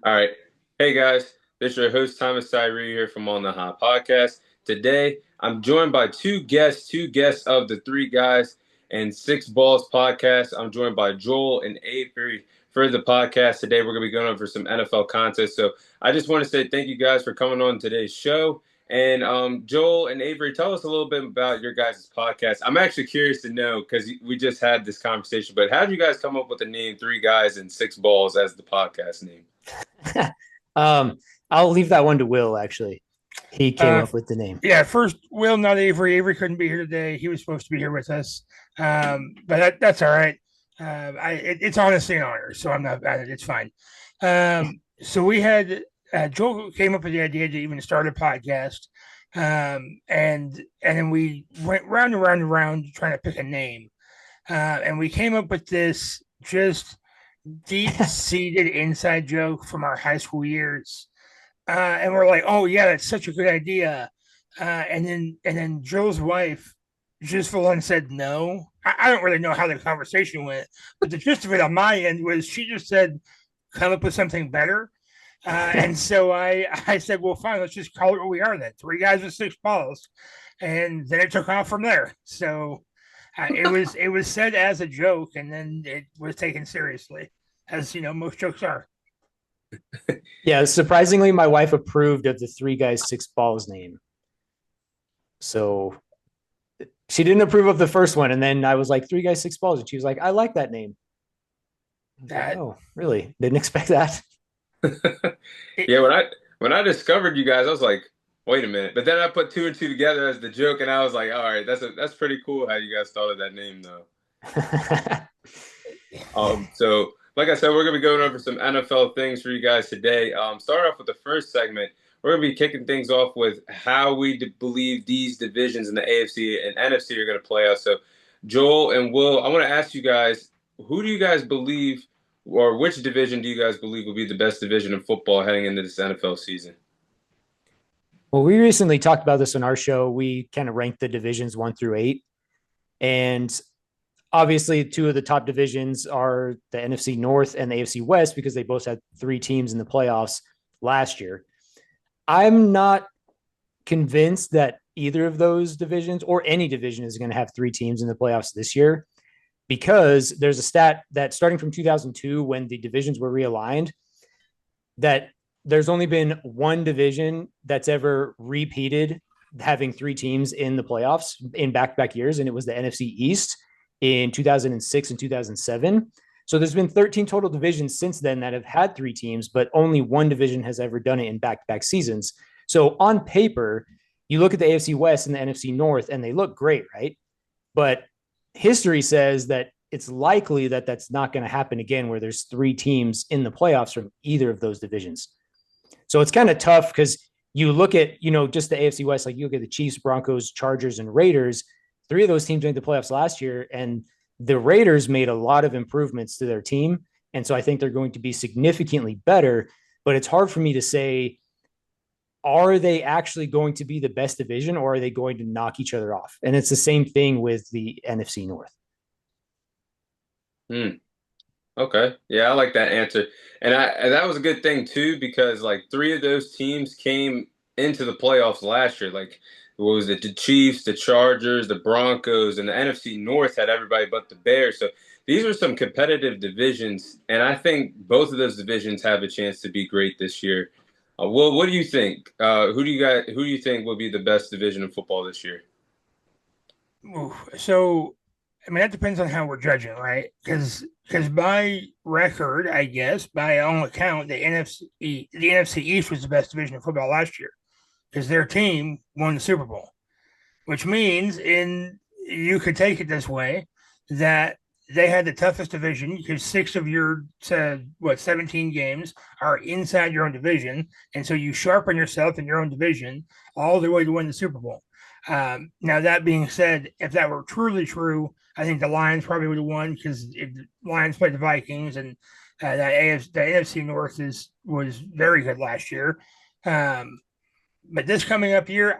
All right. Hey guys, this is your host Thomas Tyree here from Onthehop Podcast. Today, I'm joined by two guests of the Three Guys and Six Balls podcast. I'm joined by Joel and Avery for the podcast. Today, we're going to be going over some NFL content. So I just want to say thank you guys for coming on today's show. And Joel and Avery, tell us a little bit about your guys' podcast. I'm actually curious to know because we just had this conversation, but how did you guys come up with the name Three Guys and Six Balls as the podcast name? um, I'll leave that one to Will, actually. He came Uh, up with the name. yeah, first, Will, not Avery. Avery couldn't be here today. He was supposed to be here with us, but that's all right. It's honestly an honor, so I'm not bad at it. It's fine. So we had Joel came up with the idea to even start a podcast, and then we went round and round and round trying to pick a name, and we came up with this just deep-seated inside joke from our high school years, and we're like, "Oh yeah, that's such a good idea." And then Joe's wife just full on said no. I don't really know how the conversation went, but the gist of it on my end was she just said, "Come up with something better." And so I said, "Well, fine, let's just call it what we are then. Three guys with six balls," and then it took off from there. So it was said as a joke, and then it was taken seriously, as most jokes are. Yeah, surprisingly, my wife approved of the Three Guys, Six Balls name. So she didn't approve of the first one. And then I was like, Three Guys, Six Balls. And she was like, I like that name. That Oh, really? Didn't expect that. it, Yeah, when I discovered you guys, I was like, wait a minute. But then I put two and two together as the joke, and I was like, all right, that's pretty cool how you guys thought of that name though. So like I said, we're gonna be going over some NFL things for you guys today. Start off with the first segment. We're gonna be kicking things off with how we believe these divisions in the AFC and NFC are gonna play out. So, Joel and Will, I want to ask you guys, who do you guys believe, or which division do you guys believe will be the best division in football heading into this NFL season? Well, we recently talked about this on our show. We kind of ranked the divisions 1 through 8. And obviously, two of the top divisions are the NFC North and the AFC West because they both had 3 teams in the playoffs last year. I'm not convinced that either of those divisions or any division is going to have 3 teams in the playoffs this year because there's a stat that starting from 2002, when the divisions were realigned, that there's only been one division that's ever repeated having 3 teams in the playoffs in back-to-back years, and it was the NFC East in 2006 and 2007. So there's been 13 total divisions since then that have had 3 teams, but only one division has ever done it in back-to-back seasons. So on paper, you look at the AFC West and the NFC North, and they look great, right? But history says that it's likely that that's not going to happen again, where there's 3 teams in the playoffs from either of those divisions. So it's kind of tough because you look at, just the AFC West, like you look at the Chiefs, Broncos, Chargers, and Raiders. 3 of those teams made the playoffs last year, and the Raiders made a lot of improvements to their team. And so I think they're going to be significantly better, but it's hard for me to say, are they actually going to be the best division or are they going to knock each other off? And it's the same thing with the NFC North. Hmm. Okay. Yeah, I like that answer. And that was a good thing too, because like 3 of those teams came into the playoffs last year. Like what was it? The Chiefs, the Chargers, the Broncos, and the NFC North had everybody but the Bears. So these are some competitive divisions, and I think both of those divisions have a chance to be great this year. Well, what do you think? Who do you think will be the best division in football this year? So, I mean, that depends on how we're judging, right? Because by record, I guess, by all account, the NFC East was the best division of football last year because their team won the Super Bowl, which means in you could take it this way that they had the toughest division because 17 games are inside your own division, and so you sharpen yourself in your own division all the way to win the Super Bowl. Now that being said, if that were truly true, I think the Lions probably would have won because the Lions played the Vikings, and the NFC North was very good last year. But this coming up year,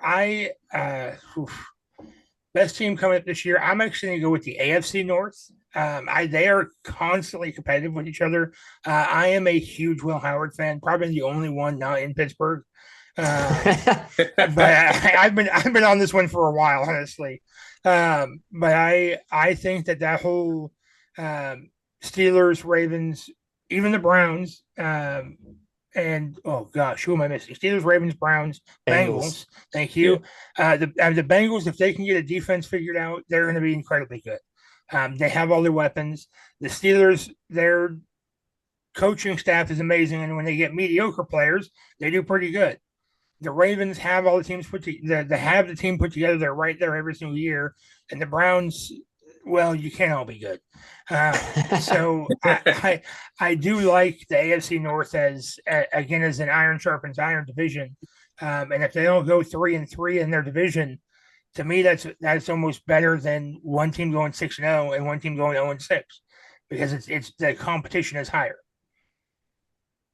best team coming up this year. I'm actually going to go with the AFC North. They are constantly competitive with each other. I am a huge Will Howard fan, probably the only one not in Pittsburgh. But I've been on this one for a while, honestly. But I think that whole Steelers, Ravens, even the Browns, and oh gosh, who am I missing? Steelers, Ravens, Browns, Bengals. Bengals. Thank you. The Bengals, if they can get a defense figured out, they're going to be incredibly good. They have all their weapons. The Steelers, their coaching staff is amazing, and when they get mediocre players, they do pretty good. The Ravens have all the teams they have the team put together. They're right there every single year, and the Browns, well, you can't all be good. So I do like the AFC North as again as an iron sharpens iron division, and if they don't go 3-3 in their division, to me that's almost better than one team going 6-0 and one team going 0-6 because it's the competition is higher.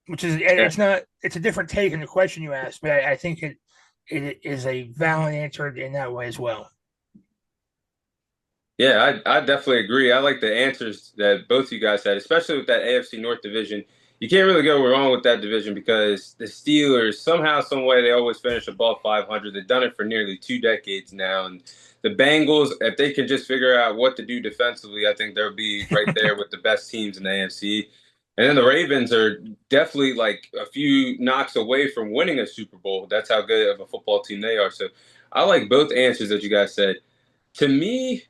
Which is it's a different take on the question you asked, but I think it is a valid answer in that way as well. Yeah, I definitely agree. I like the answers that both you guys had, especially with that AFC North division. You can't really go wrong with that division because the Steelers, somehow, some way, they always finish above 500. They've done it for nearly 2 decades now. And the Bengals, if they can just figure out what to do defensively, I think they'll be right there with the best teams in the AFC. And then the Ravens are definitely like a few knocks away from winning a Super Bowl. That's how good of a football team they are. So I like both answers that you guys said. To me,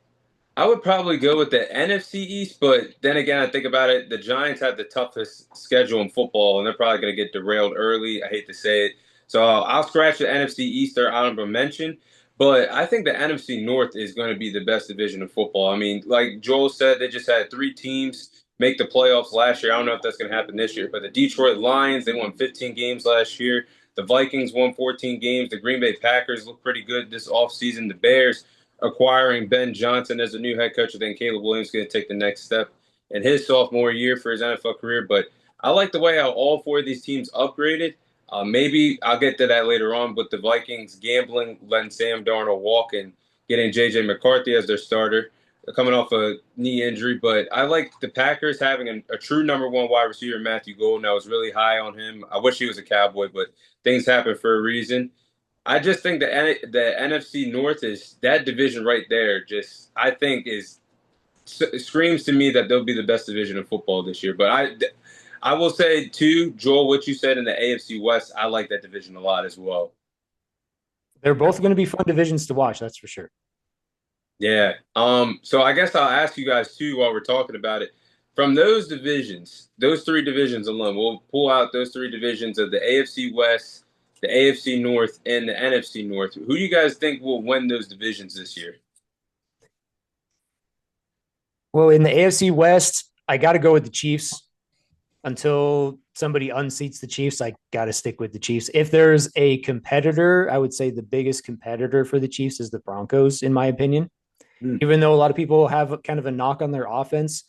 I would probably go with the NFC East, but then again, I think about it, the Giants have the toughest schedule in football, and they're probably going to get derailed early. I hate to say it. So I'll scratch the NFC East or honorable mention, but I think the NFC North is going to be the best division of football. I mean, like Joel said, they just had 3 teams make the playoffs last year. I don't know if that's going to happen this year, but the Detroit Lions, they won 15 games last year. The Vikings won 14 games. The Green Bay Packers look pretty good this offseason. The Bears acquiring Ben Johnson as a new head coach. I think Caleb Williams is going to take the next step in his sophomore year for his NFL career. But I like the way how all 4 of these teams upgraded. Maybe I'll get to that later on, but the Vikings gambling, letting Sam Darnold walk and getting J.J. McCarthy as their starter, coming off a knee injury. But I like the Packers having a true number 1 wide receiver, Matthew Golden. I was really high on him. I wish he was a Cowboy, but things happen for a reason. I just think the NFC North is that division right there. Just I think screams to me that they'll be the best division of football this year. But I will say too, Joel, what you said in the AFC West, I like that division a lot as well. They're both going to be fun divisions to watch, that's for sure. Yeah. So I guess I'll ask you guys too while we're talking about it. From those divisions, those 3 divisions alone, we'll pull out those 3 divisions of the AFC West, the AFC North, and the NFC North. Who do you guys think will win those divisions this year? Well, in the AFC West, I got to go with the Chiefs. Until somebody unseats the Chiefs, I got to stick with the Chiefs. If there's a competitor, I would say the biggest competitor for the Chiefs is the Broncos, in my opinion. Even though a lot of people have kind of a knock on their offense,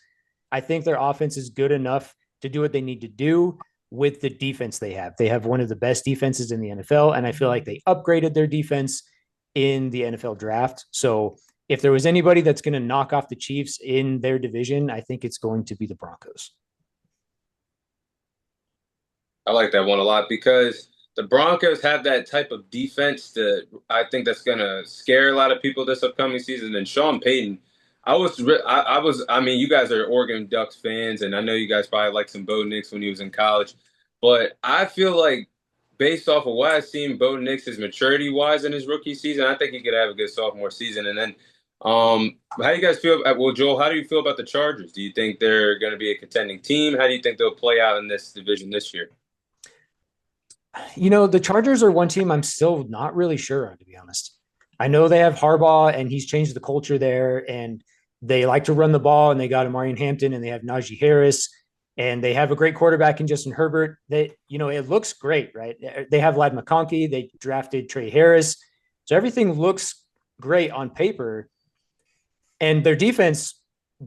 I think their offense is good enough to do what they need to do with the defense they have. They have one of the best defenses in the NFL, and I feel like they upgraded their defense in the NFL draft. So if there was anybody that's going to knock off the Chiefs in their division, I think it's going to be the Broncos. I like that one a lot because the Broncos have that type of defense that I think that's going to scare a lot of people this upcoming season. And Sean Payton, I mean, you guys are Oregon Ducks fans, and I know you guys probably like some Bo Nix when he was in college, but I feel like based off of what I've seen, Bo Nix is maturity-wise in his rookie season, I think he could have a good sophomore season. And then how do you guys feel? Well, Joel, how do you feel about the Chargers? Do you think they're going to be a contending team? How do you think they'll play out in this division this year? The Chargers are one team I'm still not really sure on, to be honest. I know they have Harbaugh, and he's changed the culture there, and they like to run the ball, and they got Amari Hampton, and they have Najee Harris, and they have a great quarterback in Justin Herbert. It looks great, right? They have Ladd McConkey. They drafted Trey Harris. So everything looks great on paper, and their defense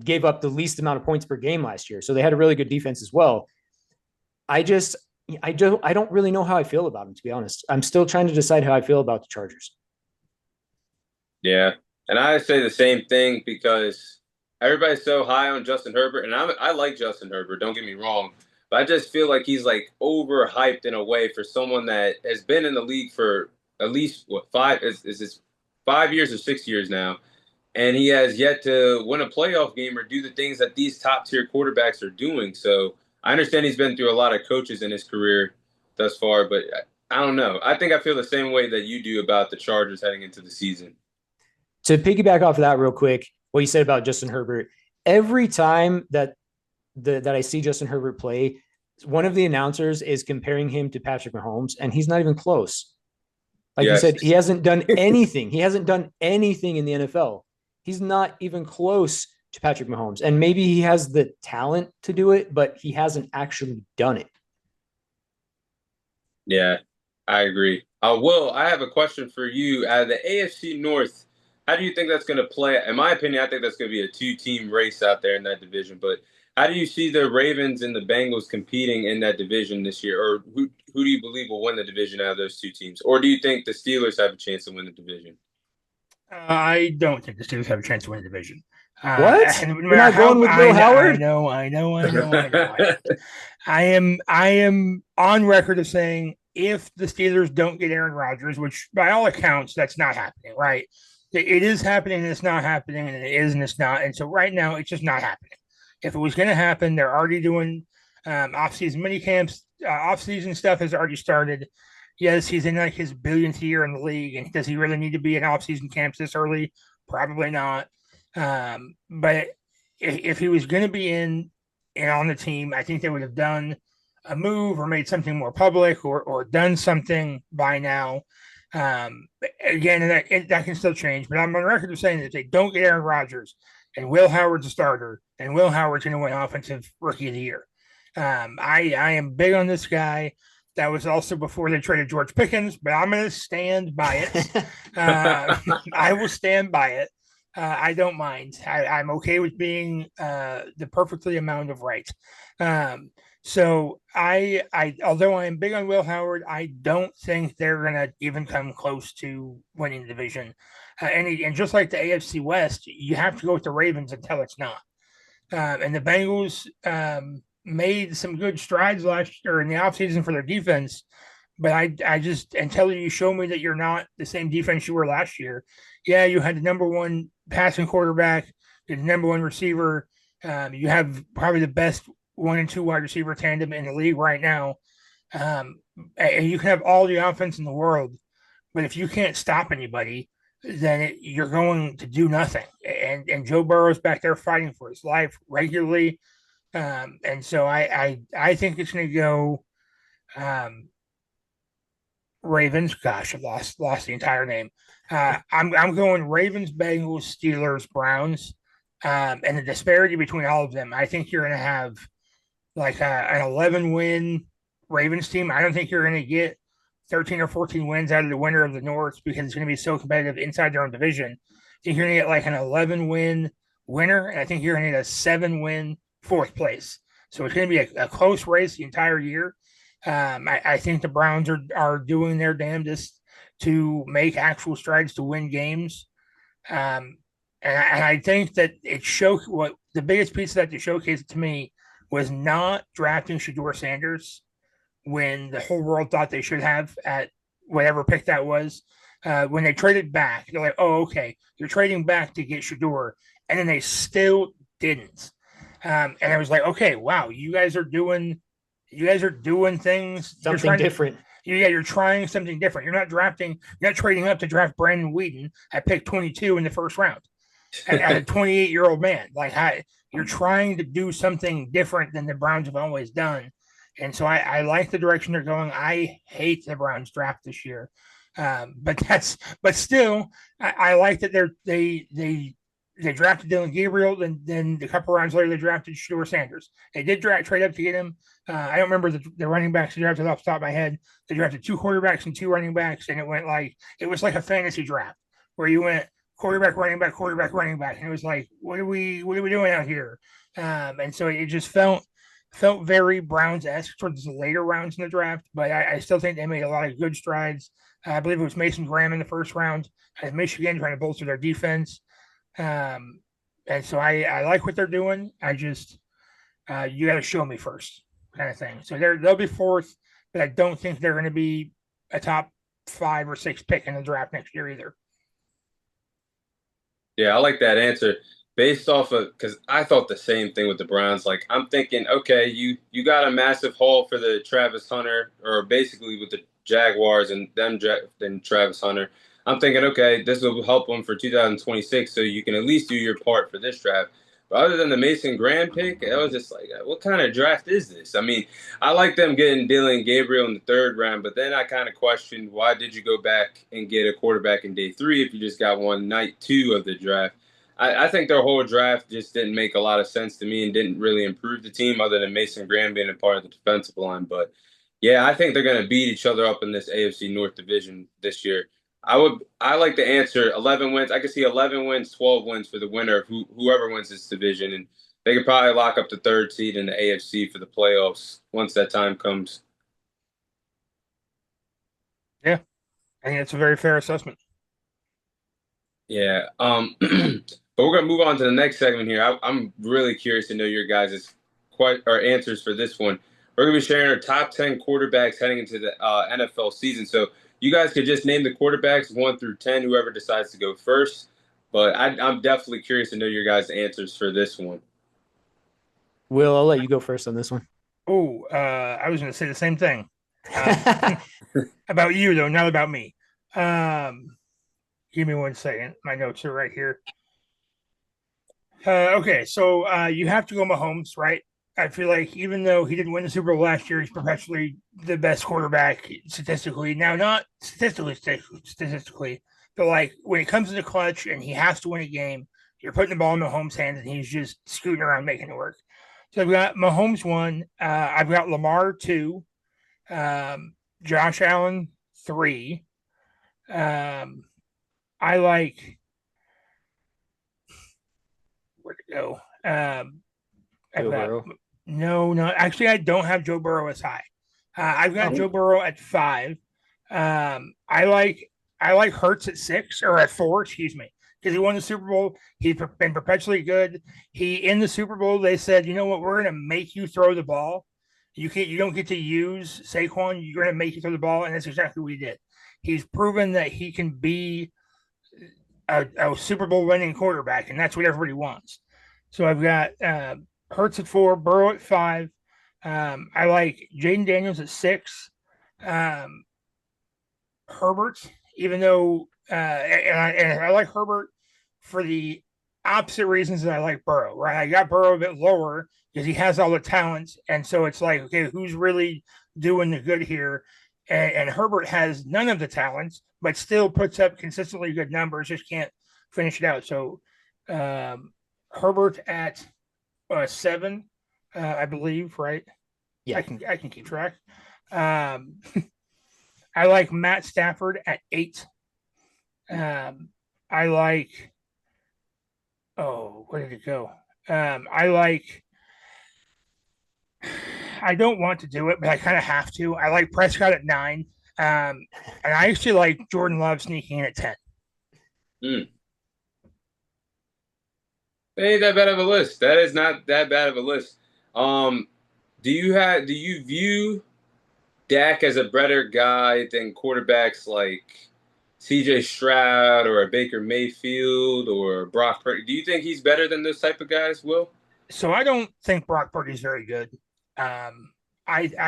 gave up the least amount of points per game last year. So they had a really good defense as well. I don't really know how I feel about them, to be honest. I'm still trying to decide how I feel about the Chargers. Yeah. And I say the same thing because everybody's so high on Justin Herbert, and I like Justin Herbert. Don't get me wrong, but I just feel like he's like overhyped in a way for someone that has been in the league for at least what is this 5 years or 6 years now, and he has yet to win a playoff game or do the things that these top tier quarterbacks are doing. So I understand he's been through a lot of coaches in his career thus far, but I don't know. I think I feel the same way that you do about the Chargers heading into the season. To piggyback off of that real quick, what you said about Justin Herbert, every time that I see Justin Herbert play, one of the announcers is comparing him to Patrick Mahomes, and he's not even close. Like you said, he hasn't done anything. He hasn't done anything in the NFL. He's not even close to Patrick Mahomes. And maybe he has the talent to do it, but he hasn't actually done it. Yeah, I agree. Will, I have a question for you. The AFC North, how do you think that's going to play? In my opinion, I think that's going to be a two-team race out there in that division. But how do you see the Ravens and the Bengals competing in that division this year? Or who do you believe will win the division out of those two teams? Or do you think the Steelers have a chance to win the division? I don't think the Steelers have a chance to win the division. What? You're not going with Will Howard? I know. I am on record of saying if the Steelers don't get Aaron Rodgers, which by all accounts, that's not happening, right? It is happening and it's not happening, and it is and it's not. And so right now, it's just not happening. If it was going to happen, they're already doing off-season mini camps. Off-season stuff has already started. Yes, he's in like his billionth year in the league, and does he really need to be in off-season camps this early? Probably not. But if he was going to be in and on the team, I think they would have done a move or made something more public or done something by now. Again, that can still change, but I'm on record of saying that if they don't get Aaron Rodgers and Will Howard's a starter, and Will Howard's going to win Offensive Rookie of the Year. I am big on this guy. That was also before they traded George Pickens, but I'm going to stand by it. I will stand by it. I don't mind. I'm okay with being the perfectly amount of right. So although I am big on Will Howard, I don't think they're going to even come close to winning the division. And just like the AFC West, you have to go with the Ravens until it's not. And the Bengals made some good strides last year in the offseason for their defense. But I just, until you show me that you're not the same defense you were last year, yeah, you had the number one passing quarterback, the number one receiver. You have probably the best 1 and 2 wide receiver tandem in the league right now. And you can have all the offense in the world, but if you can't stop anybody, then you're going to do nothing. And Joe Burrow's back there fighting for his life regularly. And so I think it's going to go Ravens. Gosh, I lost the entire name. I'm going Ravens, Bengals, Steelers, Browns. And the disparity between all of them, I think you're going to have like an 11-win Ravens team. I don't think you're going to get 13 or 14 wins out of the winner of the North because it's going to be so competitive inside their own division. I think you're going to get like an 11-win winner, and I think you're going to get a 7-win fourth place. So it's going to be a close race the entire year. I think the Browns are doing their damnedest to make actual strides to win games. And I think that what the biggest piece of that to showcase it to me was not drafting Shedeur Sanders when the whole world thought they should have at whatever pick that was. When they traded back, they're like, oh, okay, you're trading back to get Shedeur. And then they still didn't. And I was like, okay, wow, you guys are doing things. Something different. You're trying something different. You're not trading up to draft Brandon Whedon at pick 22 in the first round at a 28-year-old man. Like, you're trying to do something different than the Browns have always done. And so I like the direction they're going. I hate the Browns draft this year. But still, I like that they drafted Dylan Gabriel, and then a couple rounds later they drafted Shedeur Sanders. They did trade up to get him. I don't remember the running backs they drafted off the top of my head. They drafted 2 quarterbacks and 2 running backs, and it was like a fantasy draft where you went quarterback, running back, and it was like, what are we doing out here? And so it just felt very Browns-esque towards the later rounds in the draft, but I still think they made a lot of good strides. I believe it was Mason Graham in the first round at Michigan trying to bolster their defense. And so I like what they're doing. I just you got to show me first, kind of thing. So they'll be fourth, but I don't think they're going to be a top 5 or 6 pick in the draft next year either. Yeah, I like that answer based off of because I thought the same thing with the Browns. Like I'm thinking, okay, you got a massive haul for the Travis Hunter, or basically with the Jaguars and them then Travis Hunter. I'm thinking, okay, this will help them for 2026, so you can at least do your part for this draft. But other than the Mason Graham pick, I was just like, what kind of draft is this? I mean, I like them getting Dylan Gabriel in the third round, but then I kind of questioned why did you go back and get a quarterback in day 3 if you just got one night 2 of the draft? I think their whole draft just didn't make a lot of sense to me and didn't really improve the team other than Mason Graham being a part of the defensive line. But yeah, I think they're going to beat each other up in this AFC North division this year. I like the answer 11 wins. I could see 11 wins, 12 wins for the winner of whoever wins this division, and they could probably lock up the third seed in the AFC for the playoffs once that time comes. Yeah, I think it's a very fair assessment. Yeah. But we're gonna move on to the next segment here. I'm really curious to know your guys' answers for this one. We're gonna be sharing our top 10 quarterbacks heading into the NFL season. So you guys could just name the quarterbacks 1 through 10, whoever decides to go first. But I'm definitely curious to know your guys' answers for this one. Will, I'll let you go first on this one. Oh, I was going to say the same thing about you though, not about me. Give me 1 second. My notes are right here. Okay, so you have to go Mahomes, right? I feel like even though he didn't win the Super Bowl last year, he's perpetually the best quarterback statistically. Now, not statistically, but like when it comes to the clutch and he has to win a game, you're putting the ball in Mahomes' hands and he's just scooting around making it work. So I've got Mahomes 1. I've got Lamar 2. Josh Allen 3. I like where to go. Joe Burrow. No, actually, I don't have Joe Burrow as high. I've got Joe Burrow at 5. I like Hurts at 6 or at 4, excuse me, because he won the Super Bowl. He's been perpetually good. He in the Super Bowl, they said, you know what, we're going to make you throw the ball. You don't get to use Saquon. You're going to make you throw the ball, and that's exactly what he did. He's proven that he can be a Super Bowl winning quarterback, and that's what everybody wants. So I've got Hurts at 4, Burrow at 5. I like Jaden Daniels at 6. Herbert, even though and I like Herbert for the opposite reasons that I like Burrow, right? I got Burrow a bit lower because he has all the talents. And so it's like, okay, who's really doing the good here? And Herbert has none of the talents, but still puts up consistently good numbers, just can't finish it out. So Herbert at 7, I believe, right? Yeah. I can keep track. I like Matt Stafford at 8. I like, where did it go? I don't want to do it, but I kind of have to. I like Prescott at 9. And I actually like Jordan Love sneaking in at 10. Mm. That ain't that bad of a list. That is not that bad of a list. Do you view Dak as a better guy than quarterbacks like CJ Stroud or Baker Mayfield or Brock Purdy? Do you think he's better than those type of guys, Will? So I don't think Brock Purdy's very good. I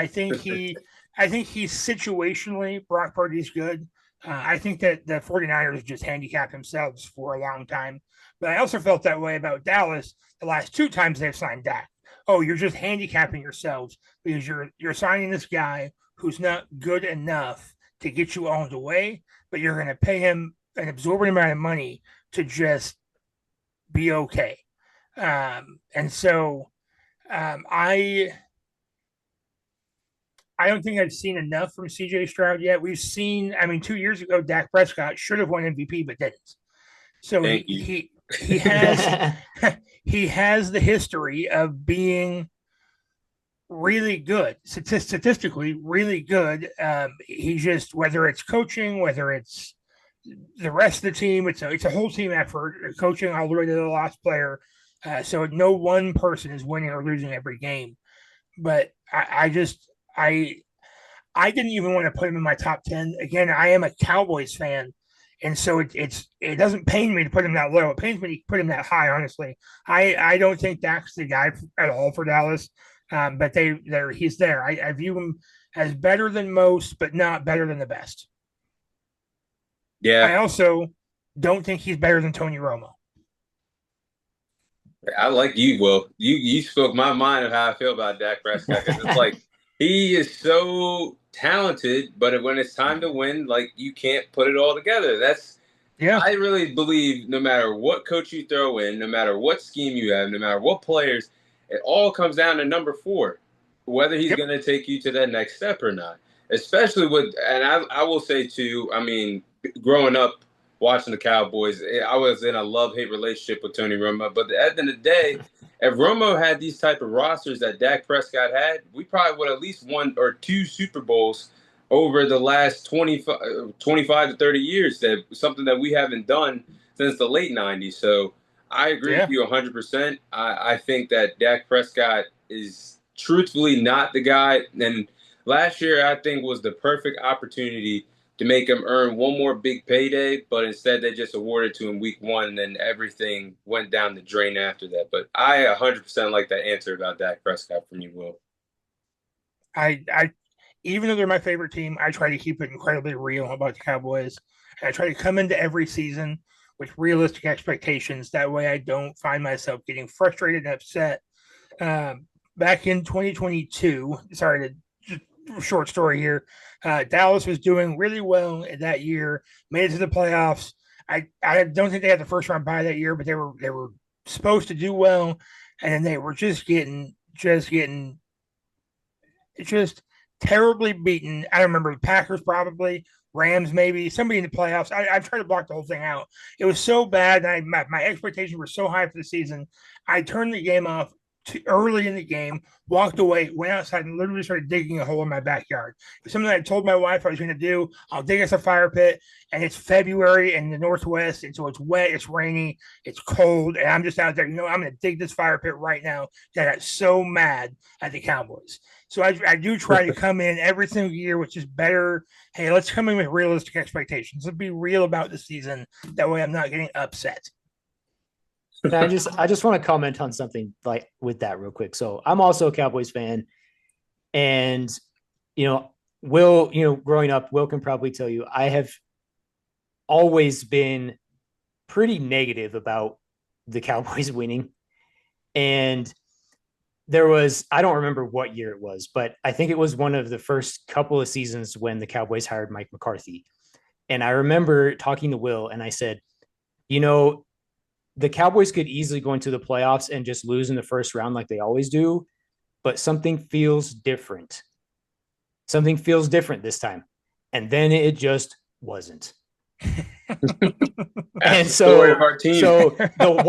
think he's situationally Brock Purdy's good. I think that the 49ers just handicapped themselves for a long time. But I also felt that way about Dallas the last 2 times they've signed Dak. Oh, you're just handicapping yourselves because you're signing this guy who's not good enough to get you all the way, but you're going to pay him an absorbent amount of money to just be okay. And so I don't think I've seen enough from CJ Stroud yet. We've seen, 2 years ago, Dak Prescott should have won MVP, but didn't. So he has he has the history of being really good, statistically really good. He just, whether it's coaching, whether it's the rest of the team, it's a whole team effort, coaching all the way to the last player. So no one person is winning or losing every game. But I I didn't even want to put him in my top 10. Again, I am a Cowboys fan. And so it doesn't pain me to put him that low. It pains me to put him that high, honestly. I don't think Dak's the guy at all for Dallas. But he's there. I view him as better than most, but not better than the best. Yeah, I also don't think he's better than Tony Romo. I like you, Will. You spoke my mind of how I feel about Dak Prescott because it's like he is so talented, but when it's time to win, like you can't put it all together. Yeah. I really believe no matter what coach you throw in, no matter what scheme you have, no matter what players, it all comes down to number four, whether he's Yep. going to take you to that next step or not. Especially with, and I will say too, I mean, growing up watching the Cowboys, I was in a love-hate relationship with Tony Romo. But at the end of the day, if Romo had these type of rosters that Dak Prescott had, we probably would at least won or two Super Bowls over the last 25 to 30 years. That something that we haven't done since the late 90s. So I agree with Yeah. you 100%. I think that Dak Prescott is truthfully not the guy. And last year, I think, was the perfect opportunity to make him earn one more big payday, but instead they just awarded to him week one, and then everything went down the drain after that. But I 100% like that answer about Dak Prescott from you, Will. I even though they're my favorite team, I try to keep it incredibly real about the Cowboys. I try to come into every season with realistic expectations. That way, I don't find myself getting frustrated and upset. Back in 2022, sorry to just short story here. Dallas was doing really well that year, made it to the playoffs. I don't think they had the first round bye that year, but they were supposed to do well, and then they were just terribly beaten. I don't remember the Packers probably, Rams maybe, somebody in the playoffs. I tried to block the whole thing out. It was so bad, and my expectations were so high for the season. I turned the game off too early in the game, walked away, went outside, and literally started digging a hole in my backyard. It's something I told my wife I was going to do. I'll dig us a fire pit, and it's February in the Northwest, and so it's wet, it's rainy, it's cold, and I'm just out there. I'm going to dig this fire pit right now. That I got so mad at the Cowboys. So I do try to come in every single year, which is better. Hey, let's come in with realistic expectations. Let's be real about the season. That way I'm not getting upset. I just want to comment on something like with that real quick. So I'm also a Cowboys fan, and Will, growing up, Will can probably tell you I have always been pretty negative about the Cowboys winning. And I don't remember what year it was, but I think it was one of the first couple of seasons when the Cowboys hired Mike McCarthy. And I remember talking to Will and I said, the Cowboys could easily go into the playoffs and just lose in the first round like they always do, but something feels different. Something feels different this time. And then it just wasn't. And so the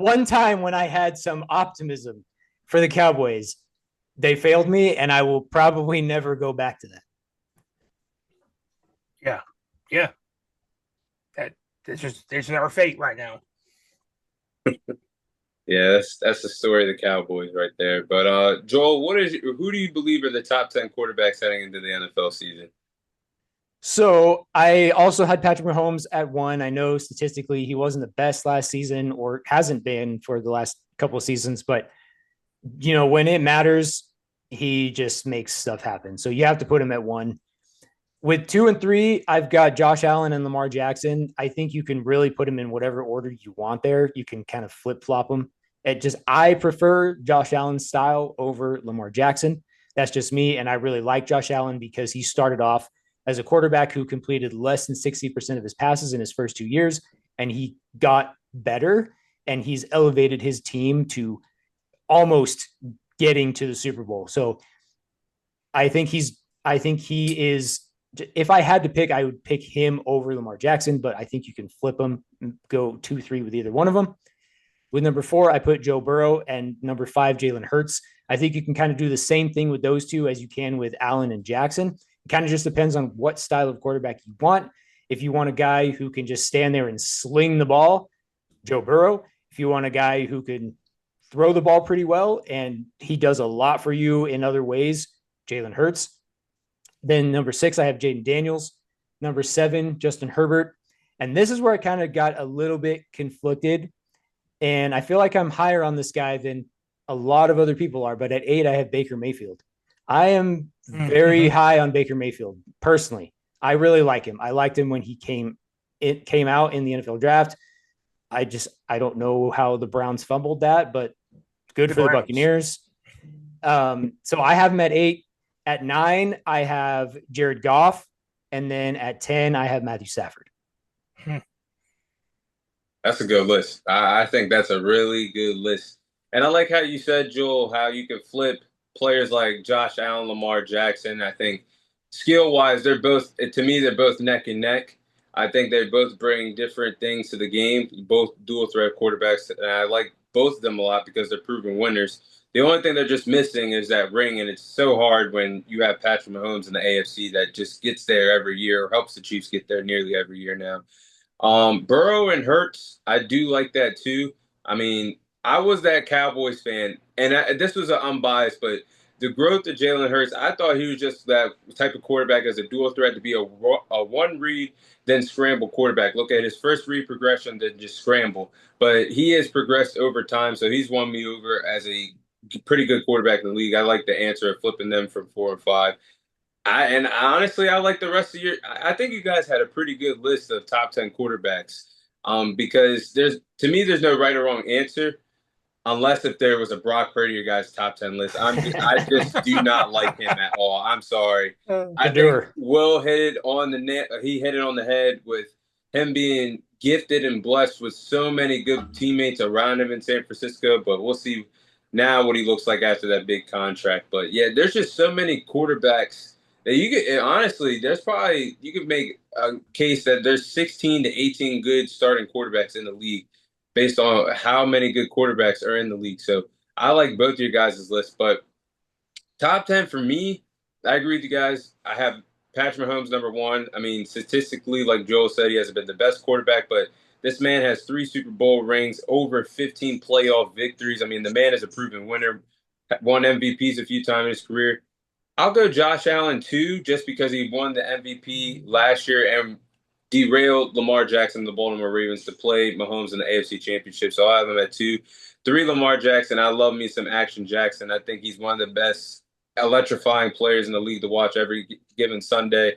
one time when I had some optimism for the Cowboys, they failed me, and I will probably never go back to that. Yeah. That's just our fate right now. Yeah, that's the story of the Cowboys right there. But Joel, who do you believe are the top 10 quarterbacks heading into the NFL season? So I also had Patrick Mahomes at one. I know statistically he wasn't the best last season, or hasn't been for the last couple of seasons, but when it matters, he just makes stuff happen. So you have to put him at one. With 2 and 3, I've got Josh Allen and Lamar Jackson. I think you can really put them in whatever order you want there. You can kind of flip-flop them. I prefer Josh Allen's style over Lamar Jackson. That's just me, and I really like Josh Allen because he started off as a quarterback who completed less than 60% of his passes in his first 2 years, and he got better, and he's elevated his team to almost getting to the Super Bowl. So I think he is, if I had to pick, I would pick him over Lamar Jackson, but I think you can flip them, go 2-3 with either one of them. With number 4, I put Joe Burrow, and number 5, Jalen Hurts. I think you can kind of do the same thing with those two as you can with Allen and Jackson. It kind of just depends on what style of quarterback you want. If you want a guy who can just stand there and sling the ball, Joe Burrow. if you want a guy who can throw the ball pretty well and he does a lot for you in other ways, Jalen Hurts. Then number 6, I have Jaden Daniels. Number 7, Justin Herbert. And this is where I kind of got a little bit conflicted. And I feel like I'm higher on this guy than a lot of other people are. But at 8, I have Baker Mayfield. I am very high on Baker Mayfield personally. I really like him. I liked him when he came out in the NFL draft. I don't know how the Browns fumbled that, but good for the Buccaneers. So I have him at 8. At 9, I have Jared Goff. And then at 10, I have Matthew Stafford. That's a good list. I think that's a really good list. And I like how you said, Joel, how you could flip players like Josh Allen, Lamar Jackson. I think skill-wise, they're both neck and neck. I think they both bring different things to the game, both dual-threat quarterbacks. And I like both of them a lot because they're proven winners. The only thing they're just missing is that ring, and it's so hard when you have Patrick Mahomes in the AFC that just gets there every year, or helps the Chiefs get there nearly every year now. Burrow and Hurts, I do like that too. I mean, I was that Cowboys fan, and this was an unbiased, but the growth of Jalen Hurts, I thought he was just that type of quarterback as a dual threat to be a one read, then scramble quarterback. Look at his first read progression, then just scramble. But he has progressed over time, so he's won me over as a pretty good quarterback in the league. I like the answer of flipping them from 4 and 5. Honestly, I like the rest of your. I think you guys had a pretty good list of top 10 quarterbacks. Because there's no right or wrong answer, unless if there was a Brock Purdy your guys' top 10 list. I just do not like him at all. I'm sorry. I think Will hit it on the net. He hit it on the head with him being gifted and blessed with so many good teammates around him in San Francisco. But we'll see now what he looks like after that big contract. But yeah, there's just so many quarterbacks that you could honestly. You could make a case that there's 16 to 18 good starting quarterbacks in the league, based on how many good quarterbacks are in the league. So I like both of your guys' lists, but top 10 for me, I agree with you guys. I have Patrick Mahomes number 1. I mean, statistically, like Joel said, he hasn't been the best quarterback, but this man has 3 Super Bowl rings, over 15 playoff victories. I mean, the man is a proven winner, won MVPs a few times in his career. I'll go Josh Allen 2, just because he won the MVP last year and derailed Lamar Jackson, the Baltimore Ravens, to play Mahomes in the AFC Championship. So I have him at 2. 3, Lamar Jackson. I love me some Action Jackson. I think he's one of the best electrifying players in the league to watch every given Sunday.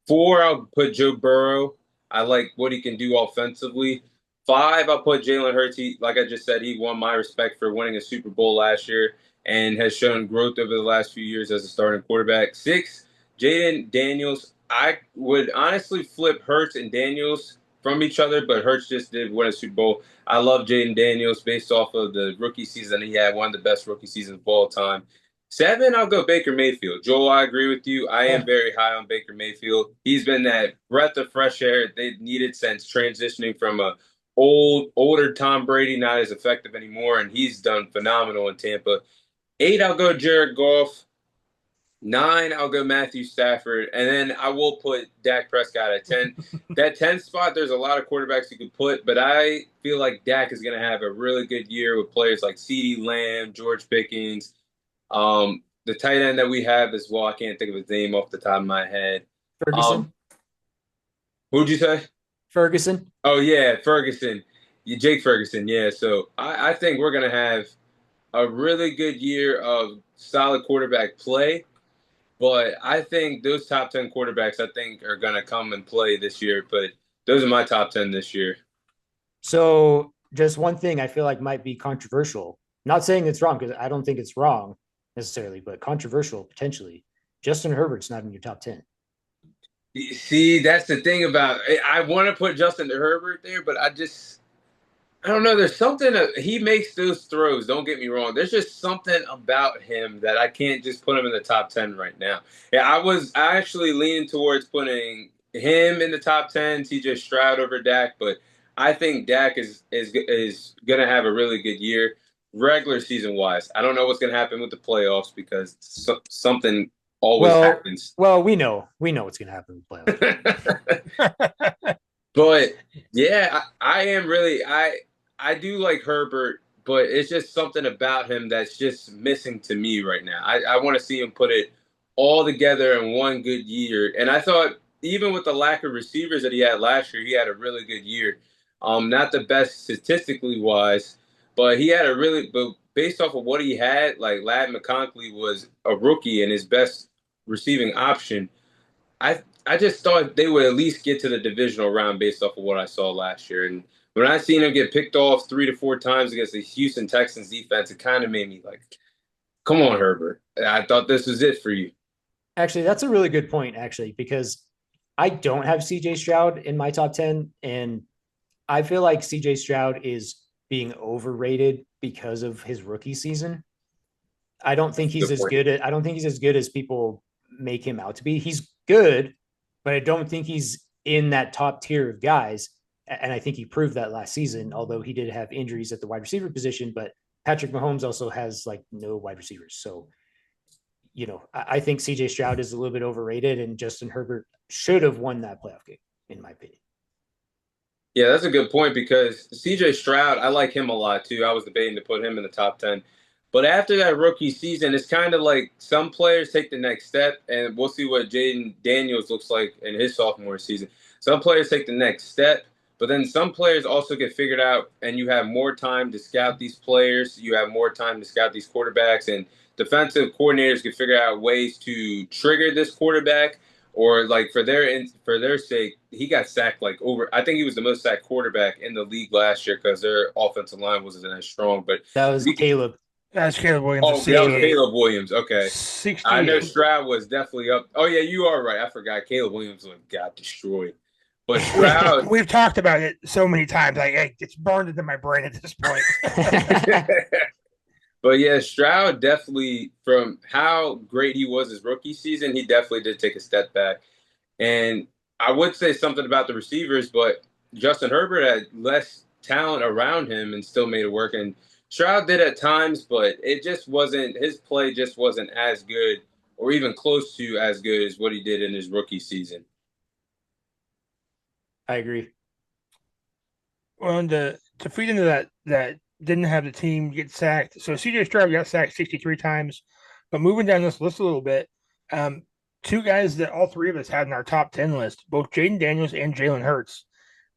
4, I'll put Joe Burrow. I like what he can do offensively. 5, I'll put Jalen Hurts. Like I just said, he won my respect for winning a Super Bowl last year and has shown growth over the last few years as a starting quarterback. 6, Jaden Daniels. I would honestly flip Hurts and Daniels from each other, but Hurts just did win a Super Bowl. I love Jaden Daniels based off of the rookie season. He had one of the best rookie seasons of all time. 7, I'll go Baker Mayfield. Joel, I agree with you. I am very high on Baker Mayfield. He's been that breath of fresh air they needed since transitioning from a older Tom Brady, not as effective anymore, and he's done phenomenal in Tampa. 8, I'll go Jared Goff. 9, I'll go Matthew Stafford. And then I will put Dak Prescott at 10. That 10 spot, there's a lot of quarterbacks you could put, but I feel like Dak is going to have a really good year with players like CeeDee Lamb, George Pickens. The tight end that we have as well, I can't think of his name off the top of my head. Ferguson. Who'd you say? Ferguson. Oh, yeah, Ferguson. Jake Ferguson, yeah. So I think we're going to have a really good year of solid quarterback play. But I think those top 10 quarterbacks, I think, are going to come and play this year. But those are my top 10 this year. So just one thing I feel like might be controversial. Not saying it's wrong, because I don't think it's wrong necessarily, but controversial potentially. Justin Herbert's not in your top 10. See, that's the thing about – I want to put Justin Herbert there, but I don't know. There's something he makes those throws. Don't get me wrong. There's just something about him that I can't just put him in the top 10 right now. Yeah, I actually leaning towards putting him in the top 10, CJ Stroud over Dak, but I think Dak is going to have a really good year regular season wise. I don't know what's going to happen with the playoffs because something always happens. Well, we know what's going to happen with the playoffs. But yeah, I am really I do like Herbert, but it's just something about him that's just missing to me right now. I want to see him put it all together in one good year. And I thought even with the lack of receivers that he had last year, he had a really good year. Not the best statistically wise, but he had a really but based off of what he had, like Ladd McConkey was a rookie and his best receiving option. I just thought they would at least get to the divisional round based off of what I saw last year. And when I seen him get picked off 3 to 4 times against the Houston Texans defense, it kind of made me like, come on, Herbert. I thought this was it for you. Actually, that's a really good point, actually, because I don't have CJ Stroud in my top 10. And I feel like CJ Stroud is being overrated because of his rookie season. I don't think he's as good at, I don't think he's as good as people make him out to be. He's good, but I don't think he's in that top tier of guys. And I think he proved that last season, although he did have injuries at the wide receiver position, but Patrick Mahomes also has like no wide receivers. So, I think CJ Stroud is a little bit overrated, and Justin Herbert should have won that playoff game, in my opinion. Yeah, that's a good point because CJ Stroud, I like him a lot too. I was debating to put him in the top 10. But after that rookie season, it's kind of like some players take the next step, and we'll see what Jaden Daniels looks like in his sophomore season. Some players take the next step, but then some players also get figured out, and you have more time to scout these players. You have more time to scout these quarterbacks, and defensive coordinators can figure out ways to trigger this quarterback or like for their sake, he got sacked like over. I think he was the most sacked quarterback in the league last year because their offensive line wasn't as strong. But that was Caleb. That's Caleb Williams. Oh, that was Caleb Williams. Okay. 68. I know Stroud was definitely up. Oh, yeah, you are right. I forgot. Caleb Williams got destroyed. But Stroud. We've talked about it so many times. It's burned into my brain at this point. But, yeah, Stroud definitely, from how great he was his rookie season, he definitely did take a step back. And I would say something about the receivers, but Justin Herbert had less talent around him and still made it work. And Stroud did at times, but it just wasn't – his play just wasn't as good or even close to as good as what he did in his rookie season. I agree. Well, and to feed into that didn't have the team get sacked. So CJ Stroud got sacked 63 times. But moving down this list a little bit, two guys that all three of us had in our top 10 list, both Jaden Daniels and Jalen Hurts,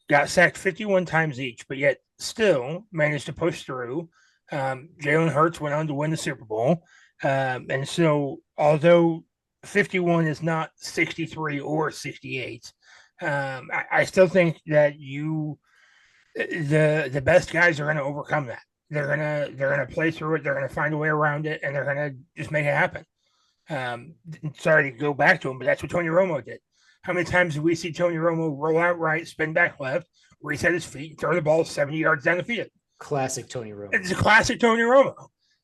got sacked 51 times each, but yet still managed to push through. Jalen Hurts went on to win the Super Bowl. And so although 51 is not 63 or 68, I still think that the best guys are going to overcome that. They're gonna play through it. They're gonna find a way around it, and they're gonna just make it happen. Sorry to go back to him, but that's what Tony Romo did. How many times did we see Tony Romo roll out right, spin back left, reset his feet, and throw the ball 70 yards down the field? Classic Tony Romo. It's a classic Tony Romo.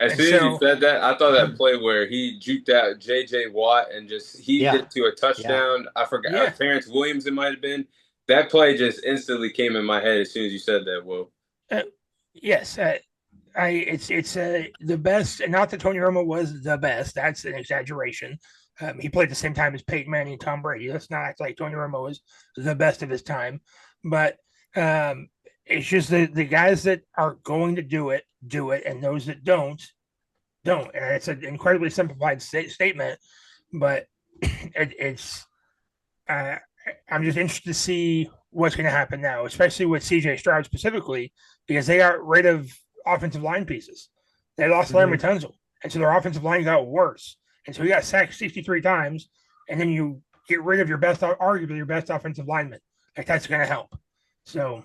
As soon as you said that, I thought that play where he juked out J.J. Watt and just it to a touchdown. Yeah. I forgot. Terrence Williams, it might have been. That play just instantly came in my head as soon as you said that, Will. Yes. It's the best, and not that Tony Romo was the best. That's an exaggeration. He played the same time as Peyton Manning and Tom Brady. Let's not act like Tony Romo was the best of his time. But it's just the guys that are going to do it, and those that don't. And it's an incredibly simplified statement, but I'm just interested to see what's going to happen now, especially with CJ Stroud specifically, because they got rid of offensive line pieces. They lost Larry Tunsil, and so their offensive line got worse. And so he got sacked 63 times, and then you get rid of arguably your best offensive lineman. Like, that's going to help. So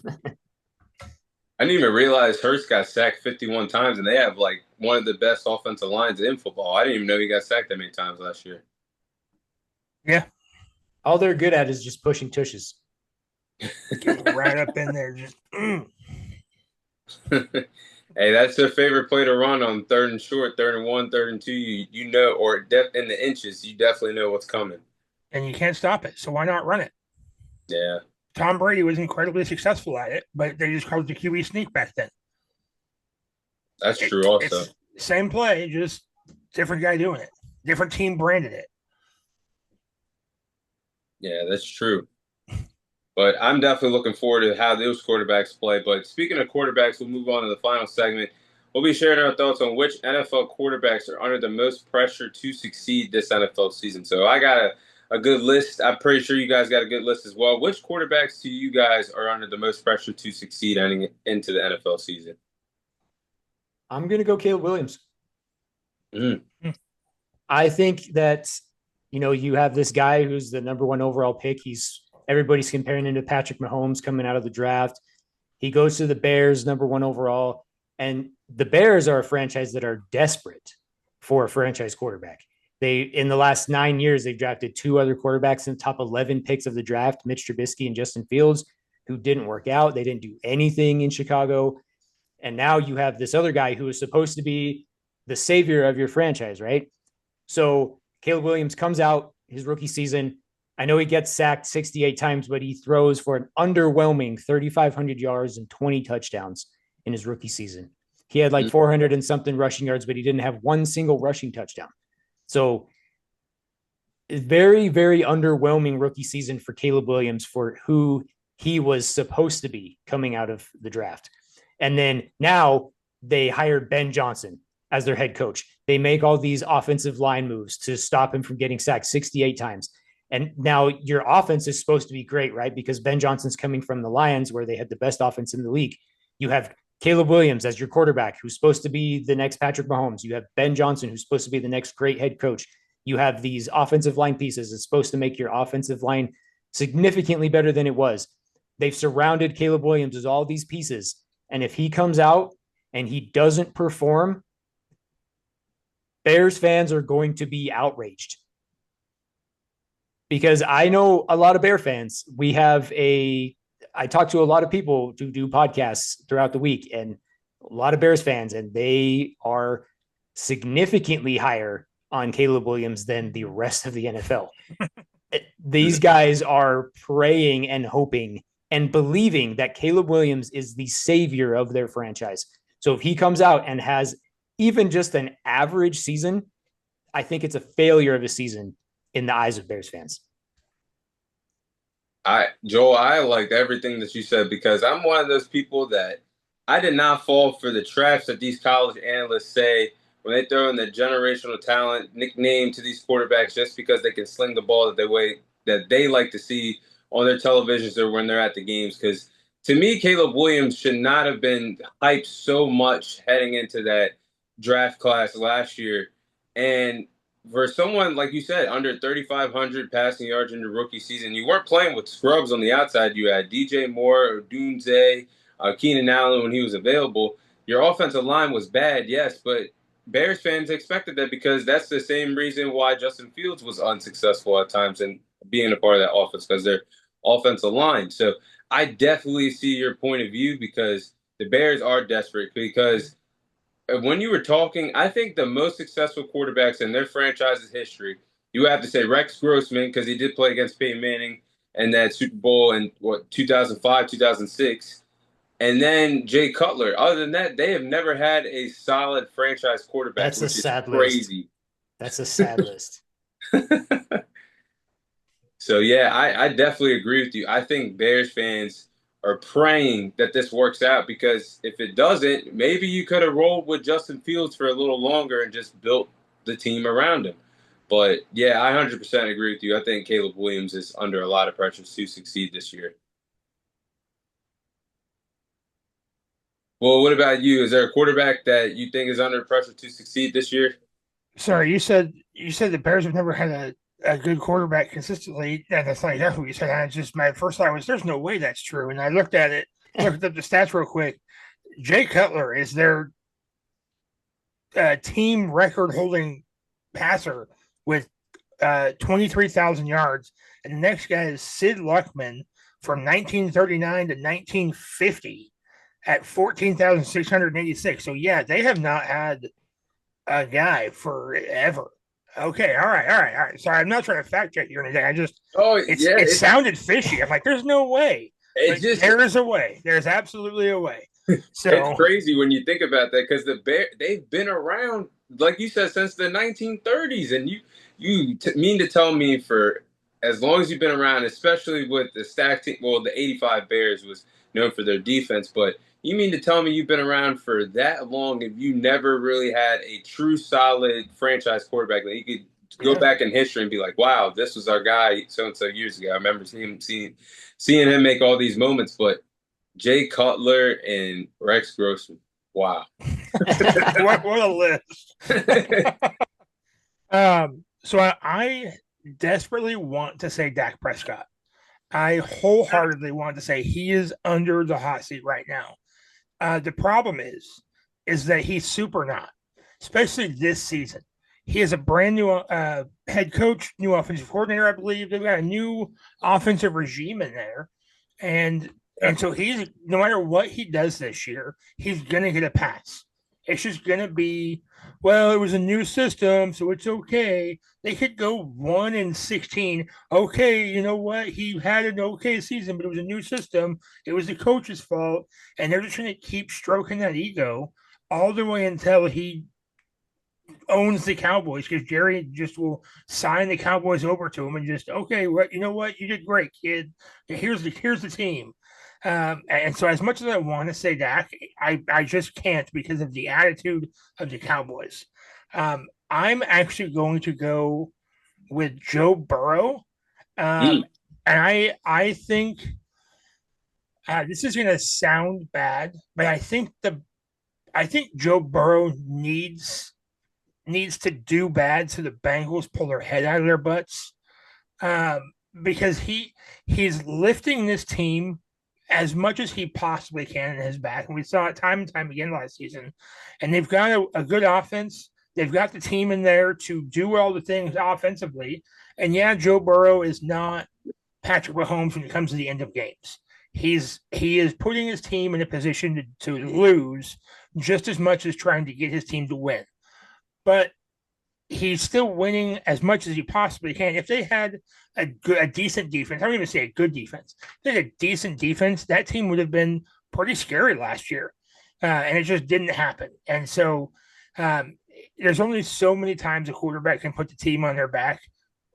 I didn't even realize Hurts got sacked 51 times, and they have like one of the best offensive lines in football. I didn't even know he got sacked that many times last year. Yeah. All they're good at is just pushing tushes. Get right up in there. Just Hey, that's their favorite play to run on 3rd and short, 3rd and 1, 3rd and 2. You know, or in the inches, you definitely know what's coming. And you can't stop it, so why not run it? Yeah. Tom Brady was incredibly successful at it, but they just called it the QB sneak back then. That's true also. Same play, just different guy doing it. Different team branded it. Yeah, that's true. But I'm definitely looking forward to how those quarterbacks play. But speaking of quarterbacks, we'll move on to the final segment. We'll be sharing our thoughts on which NFL quarterbacks are under the most pressure to succeed this NFL season. So I got a good list. I'm pretty sure you guys got a good list as well. Which quarterbacks to you guys are under the most pressure to succeed heading into the NFL season? I'm going to go Caleb Williams. Mm. I think that, you have this guy who's the number one overall pick. Everybody's comparing him to Patrick Mahomes coming out of the draft. He goes to the Bears, number one overall. And the Bears are a franchise that are desperate for a franchise quarterback. In the last 9 years, they've drafted two other quarterbacks in the top 11 picks of the draft, Mitch Trubisky and Justin Fields, who didn't work out. They didn't do anything in Chicago. And now you have this other guy who is supposed to be the savior of your franchise, right? So Caleb Williams comes out his rookie season. I know he gets sacked 68 times, but he throws for an underwhelming 3,500 yards and 20 touchdowns in his rookie season. He had like 400 and something rushing yards, but he didn't have one single rushing touchdown. So very, very underwhelming rookie season for Caleb Williams for who he was supposed to be coming out of the draft. And then now they hired Ben Johnson as their head coach. They make all these offensive line moves to stop him from getting sacked 68 times. And now your offense is supposed to be great, right? Because Ben Johnson's coming from the Lions, where they had the best offense in the league. You have Caleb Williams as your quarterback, who's supposed to be the next Patrick Mahomes. You have Ben Johnson, who's supposed to be the next great head coach. You have these offensive line pieces. It's supposed to make your offensive line significantly better than it was. They've surrounded Caleb Williams with all these pieces. And if he comes out and he doesn't perform, Bears fans are going to be outraged. Because I know a lot of Bear fans. I talk to a lot of people who do podcasts throughout the week, and a lot of Bears fans, and they are significantly higher on Caleb Williams than the rest of the NFL. These guys are praying and hoping and believing that Caleb Williams is the savior of their franchise. So if he comes out and has even just an average season, I think it's a failure of a season in the eyes of Bears fans. Joel, I liked everything that you said because I'm one of those people that I did not fall for the traps that these college analysts say when they throw in the generational talent nickname to these quarterbacks just because they can sling the ball that they like to see on their televisions or when they're at the games. Because to me, Caleb Williams should not have been hyped so much heading into that draft class last year. And for someone, like you said, under 3,500 passing yards in your rookie season, you weren't playing with scrubs on the outside. You had DJ Moore, Dunze, Keenan Allen when he was available. Your offensive line was bad, yes, but Bears fans expected that because that's the same reason why Justin Fields was unsuccessful at times in being a part of that offense, because their offensive line. So I definitely see your point of view because the Bears are desperate because when you were talking, I think the most successful quarterbacks in their franchise's history, you have to say Rex Grossman because he did play against Peyton Manning in that Super Bowl in 2005, 2006. And then Jay Cutler. Other than that, they have never had a solid franchise quarterback. That's a sad crazy. List. That's a sad list. So, yeah, I definitely agree with you. I think Bears fans are praying that this works out because if it doesn't, maybe you could have rolled with Justin Fields for a little longer and just built the team around him. But, yeah, I 100% agree with you. I think Caleb Williams is under a lot of pressure to succeed this year. Well, what about you? Is there a quarterback that you think is under pressure to succeed this year? Sorry, you said the Bears have never had a good quarterback consistently. Yeah, that's not exactly what you said. It's just my first thought was there's no way that's true. And I looked at it, looked up the stats real quick. Jay Cutler is their team record holding passer with 23,000 yards. And the next guy is Sid Luckman from 1939 to 1950 at 14,686. So, yeah, they have not had a guy forever. Okay, all right. Sorry, I'm not trying to fact check you or anything. It sounded fishy. I'm like, there's no way. There is a way. There's absolutely a way. So it's crazy when you think about that because they've been around, like you said, since the 1930s, and you mean to tell me for as long as you've been around, especially with the stack team, well, the 85 Bears was known for their defense, but you mean to tell me you've been around for that long and you never really had a true solid franchise quarterback that you could go Yeah. back in history and be like, wow, this was our guy so and so years ago. I remember seeing him make all these moments, but Jay Cutler and Rex Grossman, wow. What a list. So I desperately want to say Dak Prescott. I wholeheartedly want to say he is under the hot seat right now. The problem is that he's super not, especially this season. He has a brand new head coach, new offensive coordinator, I believe. They've got a new offensive regime in there, and so he's no matter what he does this year, he's gonna get a pass. It's just gonna be, well, it was a new system, so it's okay. They could go 1-16. Okay, you know what? He had an okay season, but it was a new system. It was the coach's fault, and they're just going to keep stroking that ego all the way until he owns the Cowboys, because Jerry just will sign the Cowboys over to him and just, okay, what, you know what, you did great, kid. Here's the team. And so, as much as I want to say Dak, I just can't because of the attitude of the Cowboys. I'm actually going to go with Joe Burrow, Mm. and I think this is going to sound bad, but I think Joe Burrow needs to do bad so the Bengals pull their head out of their butts, because he's lifting this team as much as he possibly can in his back, and we saw it time and time again last season. And they've got a good offense. They've got the team in there to do all the things offensively. And yeah, Joe Burrow is not Patrick Mahomes when it comes to the end of games. He is putting his team in a position to lose just as much as trying to get his team to win. But he's still winning as much as he possibly can. If they had a decent defense, I don't even say a good defense. If they had a decent defense, that team would have been pretty scary last year, and it just didn't happen. And so, there's only so many times a quarterback can put the team on their back,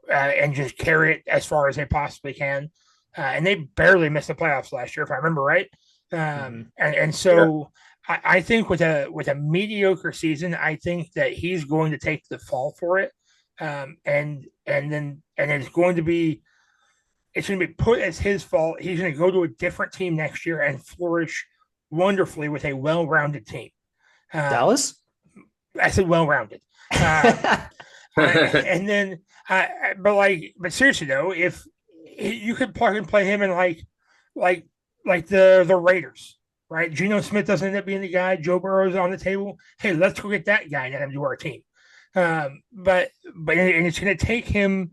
and just carry it as far as they possibly can. And they barely missed the playoffs last year, if I remember right. And so I think with a mediocre season, I think that he's going to take the fall for it, and it's going to be put as his fault. He's going to go to a different team next year and flourish wonderfully with a well-rounded team. Dallas? I said well-rounded. And then, but seriously though, if you could plug and play him in like the Raiders, right? Geno Smith doesn't end up being the guy. Joe Burrow's on the table. Hey, let's go get that guy and add him to our team. But it's going to take him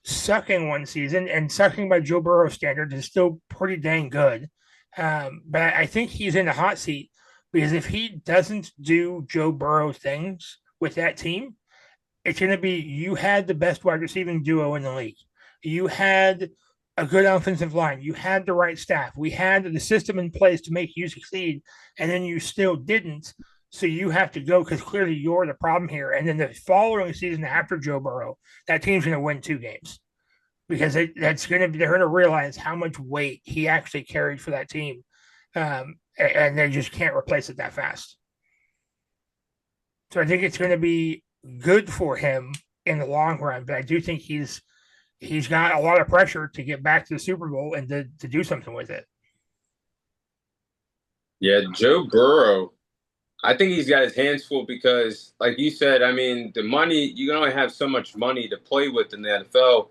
sucking one season, and sucking by Joe Burrow standards is still pretty dang good. But I think he's in the hot seat because if he doesn't do Joe Burrow things with that team, it's going to be, you had the best wide receiving duo in the league. You had a good offensive line. You had the right staff. We had the system in place to make you succeed, and then you still didn't. So you have to go because clearly you're the problem here. And then the following season after Joe Burrow, that team's going to win 2 games because they're going to realize how much weight he actually carried for that team, and they just can't replace it that fast. So I think it's going to be good for him in the long run, but I do think he's got a lot of pressure to get back to the Super Bowl and to do something with it. Yeah, Joe Burrow, I think he's got his hands full because, like you said, I mean, the money, you can only have so much money to play with in the NFL.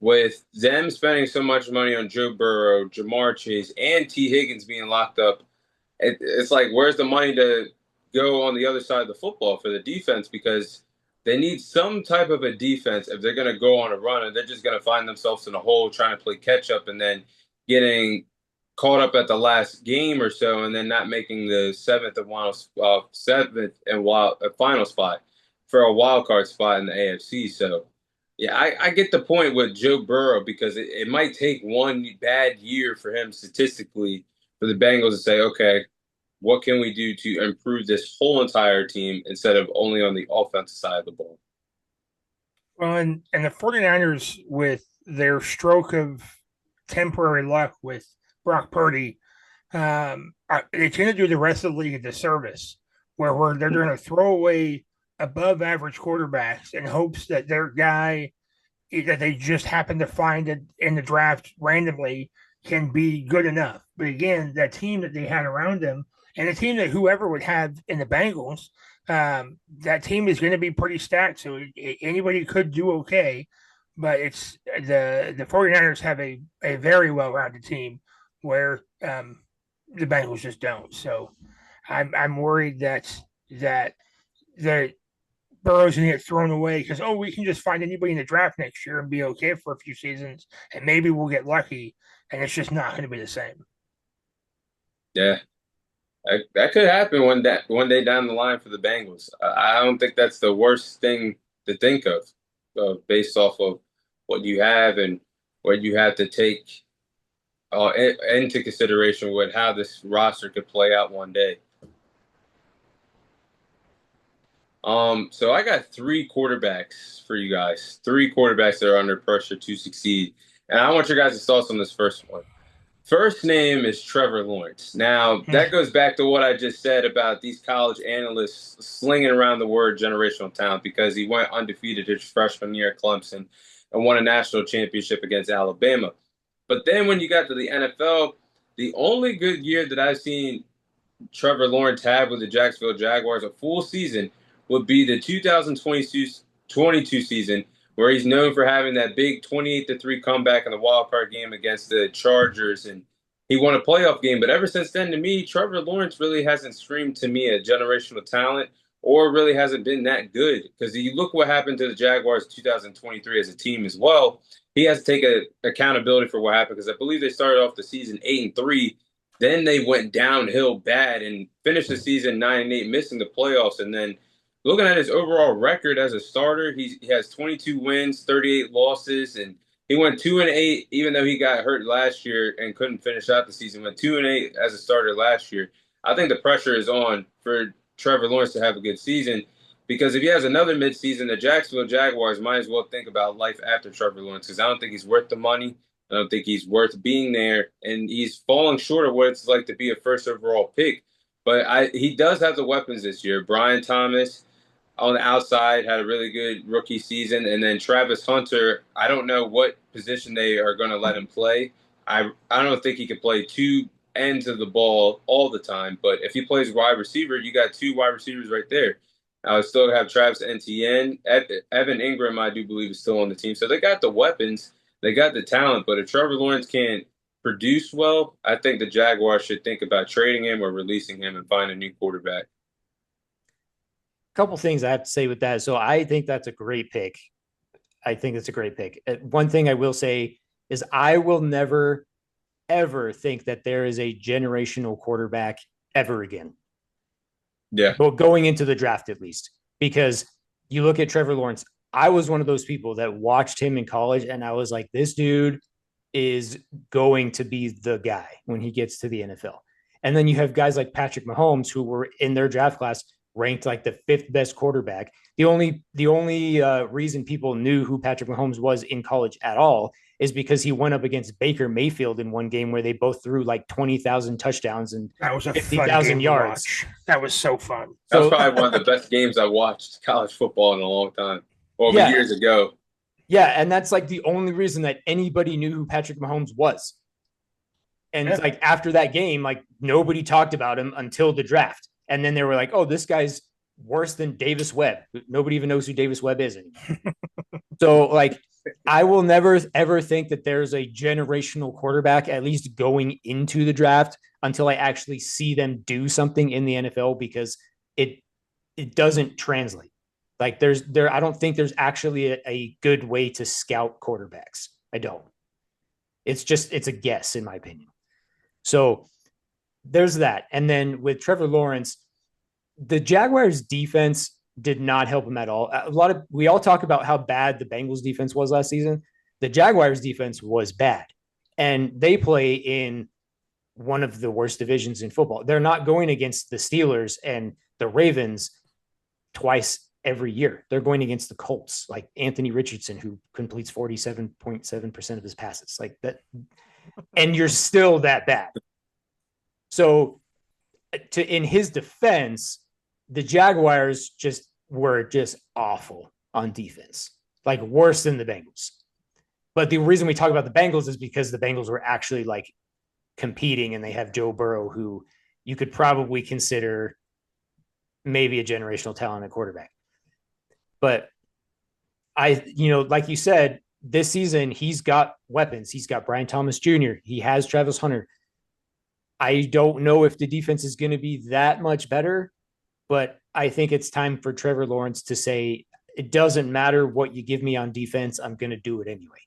With them spending so much money on Joe Burrow, Jamar Chase, and T. Higgins being locked up, it's like, where's the money to go on the other side of the football for the defense? Because they need some type of a defense if they're going to go on a run, and they're just going to find themselves in a hole trying to play catch up and then getting caught up at the last game or so, and then not making the final spot for a wild card spot in the AFC. So, yeah, I get the point with Joe Burrow because it might take one bad year for him statistically for the Bengals to say, okay, what can we do to improve this whole entire team instead of only on the offensive side of the ball? Well, and the 49ers with their stroke of temporary luck with Brock Purdy, it's going to do the rest of the league a disservice, where they're going to throw away above average quarterbacks in hopes that their guy that they just happen to find it in the draft randomly can be good enough. But again, that team that they had around them and the team that whoever would have in the Bengals, that team is going to be pretty stacked. So anybody could do okay. But it's the 49ers have a very well rounded team where the Bengals just don't. So I'm worried that Burrow's gonna get thrown away because we can just find anybody in the draft next year and be okay for a few seasons, and maybe we'll get lucky, and it's just not going to be the same. Yeah, that could happen one day down the line for the Bengals. I don't think that's the worst thing to think of, based off of what you have and what you have to take into consideration with how this roster could play out one day. So I got three quarterbacks for you guys. Three quarterbacks that are under pressure to succeed. And I want your guys' thoughts on this first one. First name is Trevor Lawrence. Now, that goes back to what I just said about these college analysts slinging around the word generational talent because he went undefeated his freshman year at Clemson and won a national championship against Alabama. But then when you got to the NFL, the only good year that I've seen Trevor Lawrence have with the Jacksonville Jaguars, a full season, would be the 2022 season, where he's known for having that big 28-3 comeback in the wild card game against the Chargers, and he won a playoff game. But ever since then, to me, Trevor Lawrence really hasn't screamed to me a generational talent, or really hasn't been that good. Because you look what happened to the Jaguars in 2023 as a team as well. He has to take accountability for what happened, because I believe they started off the season 8-3. Then they went downhill bad and finished the season 9-8, missing the playoffs, and then looking at his overall record as a starter, he has 22 wins, 38 losses, and he went 2-8, even though he got hurt last year and couldn't finish out the season. Went 2-8 as a starter last year. I think the pressure is on for Trevor Lawrence to have a good season, because if he has another midseason, the Jacksonville Jaguars might as well think about life after Trevor Lawrence, because I don't think he's worth the money. I don't think he's worth being there, and he's falling short of what it's like to be a first overall pick. But he does have the weapons this year. Brian Thomas on the outside had a really good rookie season, and then Travis Hunter, I don't know what position they are going to let him play. I don't think he can play two ends of the ball all the time, but if he plays wide receiver, you got two wide receivers right there. I would still have Travis Etienne. Evan Ingram, I do believe, is still on the team. So they got the weapons, they got the talent, but if Trevor Lawrence can't produce well, I think the Jaguars should think about trading him or releasing him and find a new quarterback. Couple things I have to say with that. So I think that's a great pick. I think it's a great pick. One thing I will say is I will never, ever think that there is a generational quarterback ever again. Yeah. Well, going into the draft, at least, because you look at Trevor Lawrence. I was one of those people that watched him in college, and I was like, this dude is going to be the guy when he gets to the NFL. And then you have guys like Patrick Mahomes, who were in their draft class ranked like the fifth best quarterback. The only reason people knew who Patrick Mahomes was in college at all is because he went up against Baker Mayfield in one game where they both threw like 20,000 touchdowns and that was a 50,000 yards. That was so fun. That was probably one of the best games I watched college football in a long time. Years ago. Yeah, and that's like the only reason that anybody knew who Patrick Mahomes was. And it's like after that game, like nobody talked about him until the draft. And then they were like, oh, this guy's worse than Davis Webb. Nobody even knows who Davis Webb is anymore. So, like, I will never, ever think that there's a generational quarterback, at least going into the draft, until I actually see them do something in the NFL, because it doesn't translate. Like, I don't think there's actually a good way to scout quarterbacks. I don't. It's a guess, in my opinion. So there's that. And then with Trevor Lawrence, the Jaguars defense did not help him at all. We all talk about how bad the Bengals defense was last season. The Jaguars defense was bad, and they play in one of the worst divisions in football. They're not going against the Steelers and the Ravens twice every year. They're going against the Colts, like Anthony Richardson, who completes 47.7% of his passes, like that. And you're still that bad. So in his defense, the Jaguars were just awful on defense, like worse than the Bengals. But the reason we talk about the Bengals is because the Bengals were actually like competing, and they have Joe Burrow, who you could probably consider maybe a generational talent at quarterback. But like you said, this season he's got weapons. He's got Brian Thomas Jr. He has Travis Hunter. I don't know if the defense is going to be that much better, but I think it's time for Trevor Lawrence to say, it doesn't matter what you give me on defense, I'm going to do it anyway.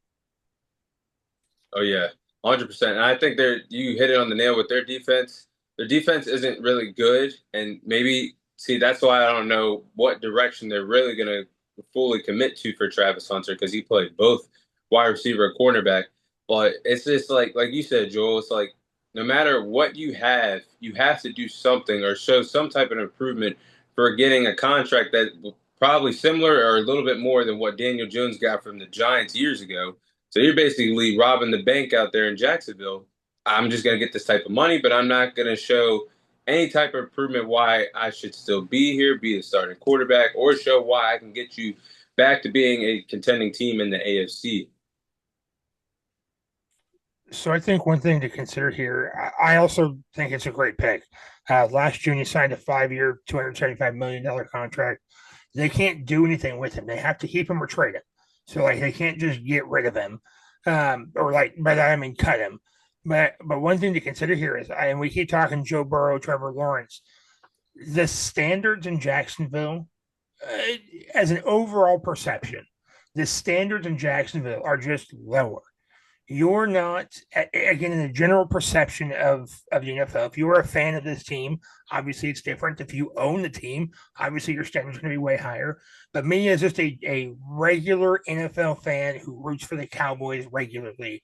Oh yeah, 100%. And I think you hit it on the nail with their defense. Their defense isn't really good, and maybe that's why I don't know what direction they're really going to fully commit to for Travis Hunter, because he played both wide receiver and cornerback. But it's just like you said, Joel. It's like no matter what you have to do something or show some type of improvement for getting a contract that probably similar or a little bit more than what Daniel Jones got from the Giants years ago. So you're basically robbing the bank out there in Jacksonville. I'm just going to get this type of money, but I'm not going to show any type of improvement why I should still be here, be a starting quarterback, or show why I can get you back to being a contending team in the AFC. So I think one thing to consider here, I also think it's a great pick. Last June, he signed a 5-year, $275 million contract. They can't do anything with him. They have to keep him or trade him. So like they can't just get rid of him, or like by that I mean cut him. But one thing to consider here is, and we keep talking Joe Burrow, Trevor Lawrence, the standards in Jacksonville, as an overall perception, the standards in Jacksonville are just lower. You're not, again, in the general perception of the NFL, if you're a fan of this team, obviously it's different. If you own the team, obviously your standards are going to be way higher. But me, as just a regular NFL fan who roots for the Cowboys regularly,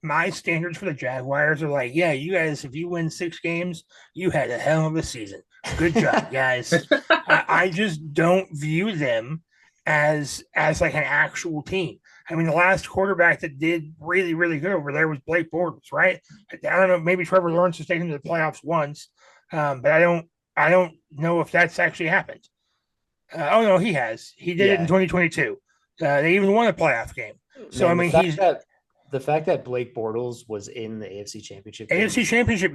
my standards for the Jaguars are like, yeah, you guys, if you win 6 games, you had a hell of a season. Good job, guys. I just don't view them as like an actual team. I mean, the last quarterback that did really, really good over there was Blake Bortles, right? I don't know. Maybe Trevor Lawrence has taken to the playoffs once, but I don't know if that's actually happened. Oh no, he has. He did it in 2022. They even won a playoff game. So I mean, the fact that Blake Bortles was in the AFC Championship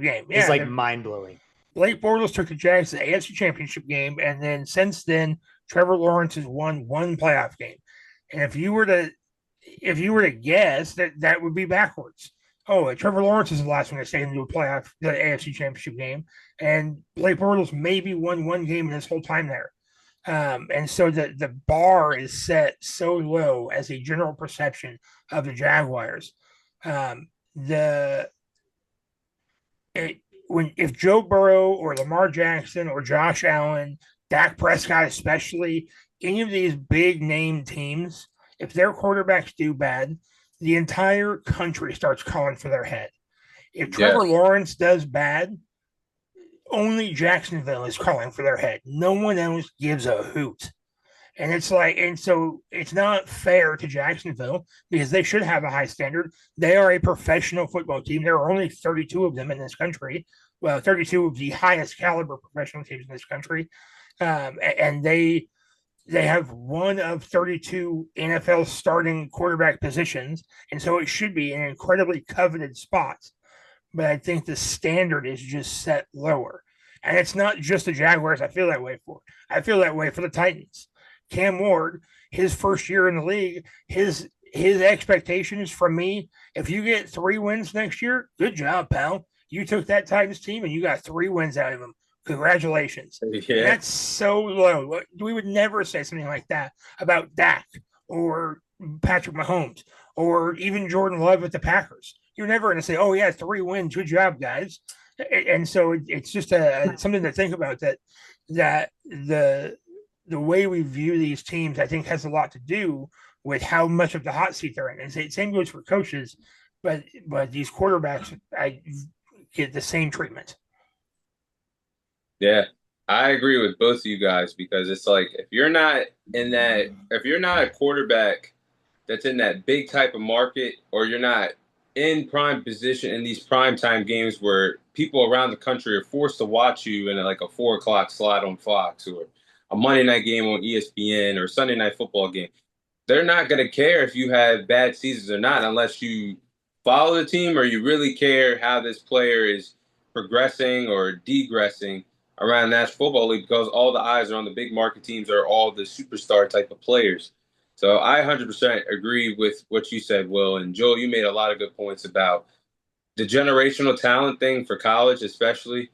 game, is like mind blowing. Blake Bortles took the Jags to the AFC Championship game, and then since then, Trevor Lawrence has won 1 playoff game. And if you were to guess, that would be backwards. Oh, Trevor Lawrence is the last one to stay into the AFC Championship game, and Blake Bortles maybe won 1 game in his whole time there. And so the bar is set so low as a general perception of the Jaguars. If Joe Burrow or Lamar Jackson or Josh Allen, Dak Prescott especially, any of these big name teams, if their quarterbacks do bad, the entire country starts calling for their head. If Trevor Lawrence does bad, only Jacksonville is calling for their head. No one else gives a hoot. And it's like, and so it's not fair to Jacksonville because they should have a high standard. They are a professional football team. There are only 32 of them in this country. Well, 32 of the highest caliber professional teams in this country. And they have one of 32 NFL starting quarterback positions. And so it should be an incredibly coveted spot. But I think the standard is just set lower. And it's not just the Jaguars I feel that way for. I feel that way for the Titans. Cam Ward, his first year in the league, his expectations from me, if you get 3 wins next year, good job, pal. You took that Titans team and you got 3 wins out of them. Congratulations. Yeah. That's so low. We would never say something like that about Dak or Patrick Mahomes or even Jordan Love with the Packers. You're never going to say, oh, yeah, 3 wins. Good job, guys. And so it's just something to think about, that the way we view these teams, I think, has a lot to do with how much of the hot seat they're in. And same goes for coaches, but these quarterbacks, I get the same treatment. Yeah, I agree with both of you guys because it's like if you're not a quarterback that's in that big type of market, or you're not in prime position in these prime time games where people around the country are forced to watch you in like a 4 o'clock slot on Fox, or a Monday night game on ESPN, or Sunday night football game, they're not going to care if you have bad seasons or not unless you follow the team or you really care how this player is progressing or degressing around National Football League, because all the eyes are on the big market teams or all the superstar type of players. So I 100% agree with what you said, Will. And Joel, you made a lot of good points about the generational talent thing for college, especially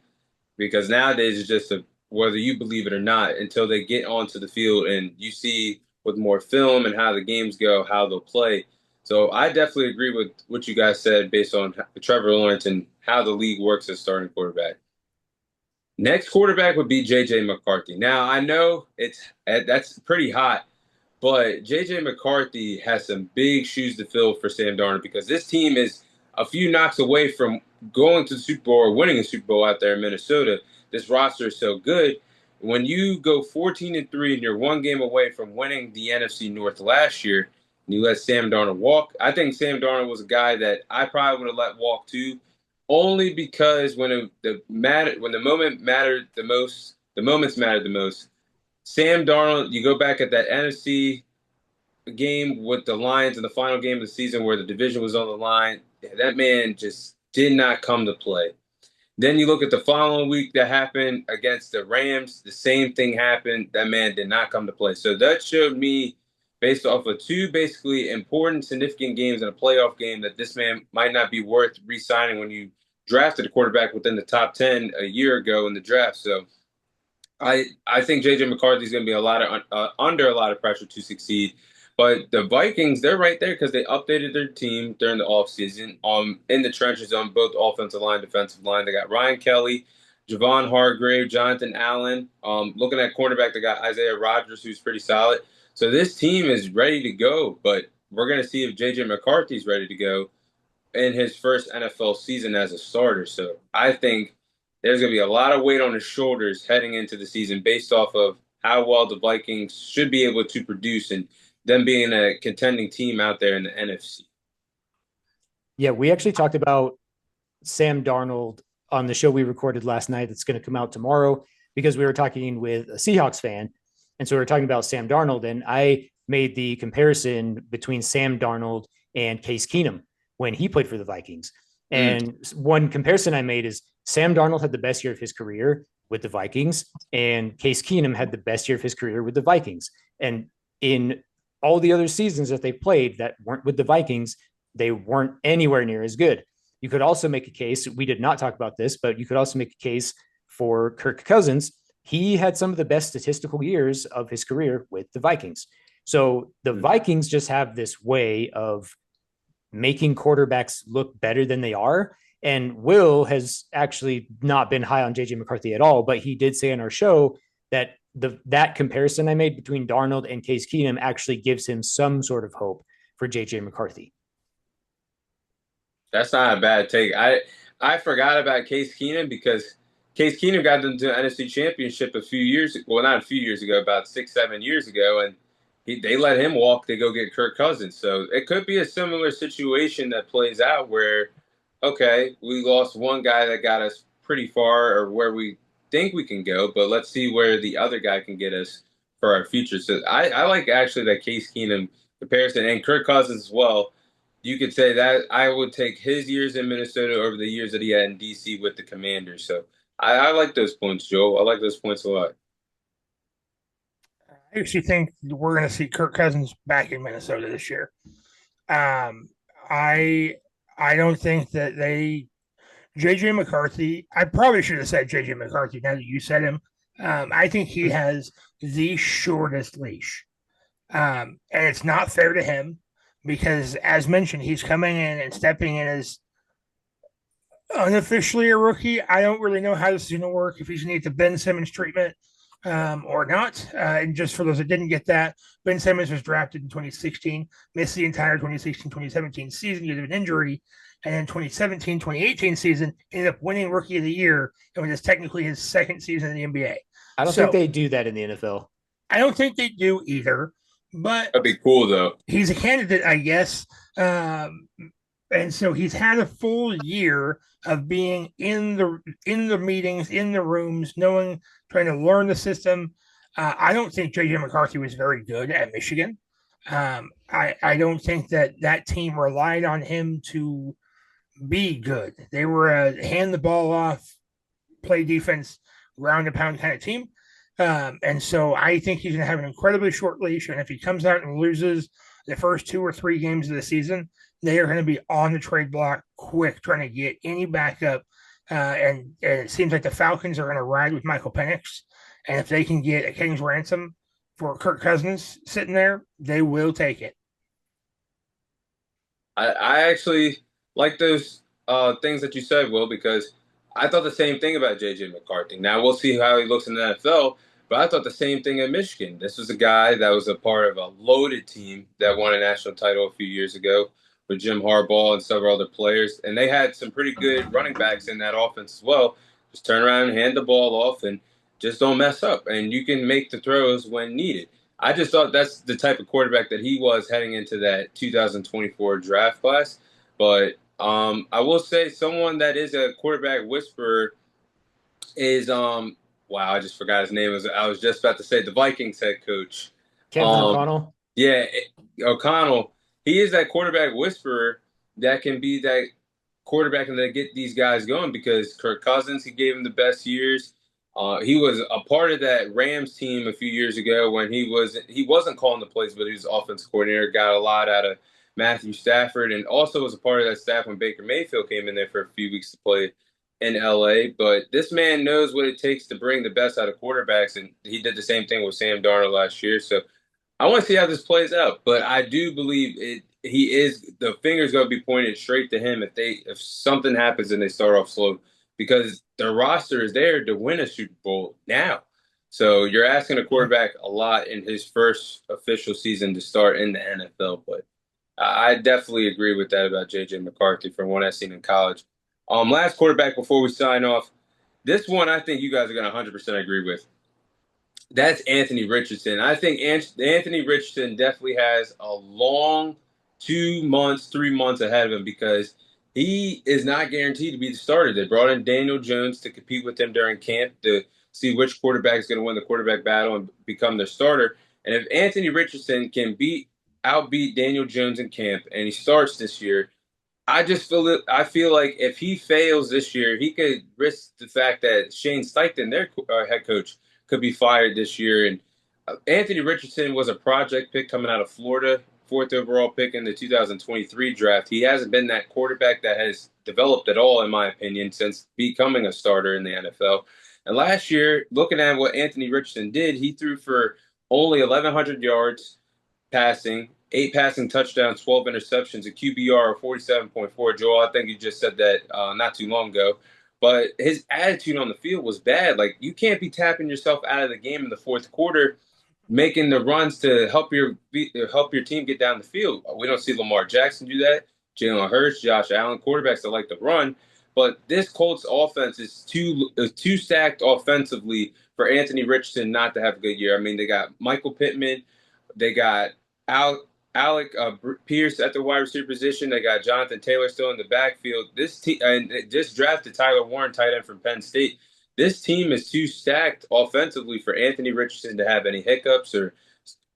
because nowadays it's just whether you believe it or not until they get onto the field and you see with more film and how the games go, how they'll play. So I definitely agree with what you guys said based on Trevor Lawrence and how the league works as starting quarterback. Next quarterback would be J.J. McCarthy. Now I know that's pretty hot, but J.J. McCarthy has some big shoes to fill for Sam Darnold because this team is a few knocks away from going to the Super Bowl or winning a Super Bowl out there in Minnesota. This roster is so good. When you go 14-3 and you're one game away from winning the NFC North last year, and you let Sam Darnold walk, I think Sam Darnold was a guy that I probably would have let walk too, only because when the moment mattered the most, the moments mattered the most. Sam Darnold, you go back at that NFC game with the Lions in the final game of the season where the division was on the line. That man just did not come to play. Then you look at the following week that happened against the Rams. The same thing happened. That man did not come to play. So that showed me, based off of two basically important, significant games and a playoff game, that this man might not be worth re-signing when you drafted a quarterback within the top 10 a year ago in the draft. So I think JJ McCarthy is going to be under a lot of pressure to succeed. But the Vikings, they're right there because they updated their team during the offseason in the trenches on both offensive line, defensive line. They got Ryan Kelly, Javon Hargrave, Jonathan Allen. Looking at cornerback, they got Isaiah Rodgers, who's pretty solid. So this team is ready to go, but we're going to see if JJ McCarthy's ready to go in his first NFL season as a starter. So I think there's going to be a lot of weight on his shoulders heading into the season based off of how well the Vikings should be able to produce and them being a contending team out there in the NFC. Yeah, we actually talked about Sam Darnold on the show we recorded last night that's going to come out tomorrow because we were talking with a Seahawks fan. And so we were talking about Sam Darnold, and I made the comparison between Sam Darnold and Case Keenum when he played for the Vikings. And one comparison I made is Sam Darnold had the best year of his career with the Vikings, and Case Keenum had the best year of his career with the Vikings. And in all the other seasons that they played that weren't with the Vikings, they weren't anywhere near as good. You could also make a case, we did not talk about this, but you could also make a case for Kirk Cousins. He had some of the best statistical years of his career with the Vikings. So the Vikings just have this way of making quarterbacks look better than they are. And Will has actually not been high on JJ McCarthy at all, but he did say on our show that that comparison I made between Darnold and Case Keenum actually gives him some sort of hope for JJ McCarthy. That's not a bad take. I forgot about Case Keenum because Case Keenum got them to the NFC Championship a few years, well, not a few years ago, about 6-7 years ago, and they let him walk to go get Kirk Cousins. So it could be a similar situation that plays out where, okay, we lost one guy that got us pretty far or where we think we can go, but let's see where the other guy can get us for our future. So I like actually that Case Keenum comparison and Kirk Cousins as well. You could say that I would take his years in Minnesota over the years that he had in DC with the Commanders. So I like those points, Joe. I like those points a lot. I actually think we're going to see Kirk Cousins back in Minnesota this year. I don't think that JJ McCarthy. I probably should have said JJ McCarthy. Now that you said him, I think he has the shortest leash, and it's not fair to him because, as mentioned, he's coming in and stepping in as unofficially a rookie. I don't really know how this is going to work, if he's going to get the Ben Simmons treatment or not. And just for those that didn't get that, Ben Simmons was drafted in 2016, missed the entire 2016-2017 season due to an injury. And then 2017-2018 season ended up winning Rookie of the Year, and was technically his second season in the NBA. I don't think So they do that in the NFL. I don't think they do either, but That'd be cool though. he's a candidate, I guess. And so he's had a full year of being in the meetings, in the rooms, knowing, trying to learn the system. I don't think JJ McCarthy was very good at Michigan. I don't think that team relied on him to be good. They were a hand the ball off, play defense, ground and pound kind of team. And so I think he's going to have an incredibly short leash. And if he comes out and loses the first 2 or 3 games of the season, they are going to be on the trade block quick, trying to get any backup. And it seems like the Falcons are going to ride with Michael Penix. And if they can get a king's ransom for Kirk Cousins sitting there, they will take it. I actually like those things that you said, Will, because I thought the same thing about J.J. McCarthy. Now, we'll see how he looks in the NFL, but I thought the same thing at Michigan. This was a guy that was a part of a loaded team that won a national title a few years ago with Jim Harbaugh and several other players, and they had some pretty good running backs in that offense as well. Just turn around and hand the ball off and just don't mess up, and you can make the throws when needed. I just thought that's the type of quarterback that he was heading into that 2024 draft class. But I will say someone that is a quarterback whisperer is wow, I just forgot his name. I was just about to say the Vikings head coach. Kevin O'Connell. Yeah, O'Connell. He is that quarterback whisperer that can be that quarterback and that get these guys going because Kirk Cousins, he gave him the best years. He was a part of that Rams team a few years ago when he wasn't calling the plays, but he was offensive coordinator. Got a lot out of Matthew Stafford, and also was a part of that staff when Baker Mayfield came in there for a few weeks to play in LA. But this man knows what it takes to bring the best out of quarterbacks, and he did the same thing with Sam Darnold last year. So I want to see how this plays out, but I do believe it. He is the finger's going to be pointed straight to him if something happens and they start off slow, because their roster is there to win a Super Bowl now. So you're asking a quarterback a lot in his first official season to start in the NFL. But I definitely agree with that about J.J. McCarthy from what I've seen in college. Last quarterback before we sign off. This one I think you guys are going to 100% agree with. That's Anthony Richardson. I think Anthony Richardson definitely has a long 2 months, 3 months ahead of him because he is not guaranteed to be the starter. They brought in Daniel Jones to compete with him during camp to see which quarterback is going to win the quarterback battle and become their starter. And if Anthony Richardson can outbeat Daniel Jones in camp and he starts this year, I feel like if he fails this year, he could risk the fact that Shane Steichen, their head coach, could be fired this year. And Anthony Richardson was a project pick coming out of Florida, fourth overall pick in the 2023 draft. He hasn't been that quarterback that has developed at all, in my opinion, since becoming a starter in the NFL. And last year, looking at what Anthony Richardson did, he threw for only 1,100 yards passing, 8 passing touchdowns, 12 interceptions, a QBR of 47.4. Joel, I think you just said that not too long ago. But his attitude on the field was bad. Like, you can't be tapping yourself out of the game in the fourth quarter, making the runs to help your team get down the field. We don't see Lamar Jackson do that. Jalen Hurts, Josh Allen, quarterbacks that like to run. But this Colts offense is too stacked offensively for Anthony Richardson not to have a good year. I mean, they got Michael Pittman, they got Alec Pierce at the wide receiver position. They got Jonathan Taylor still in the backfield. This team and they just drafted Tyler Warren, tight end from Penn State. This team is too stacked offensively for Anthony Richardson to have any hiccups or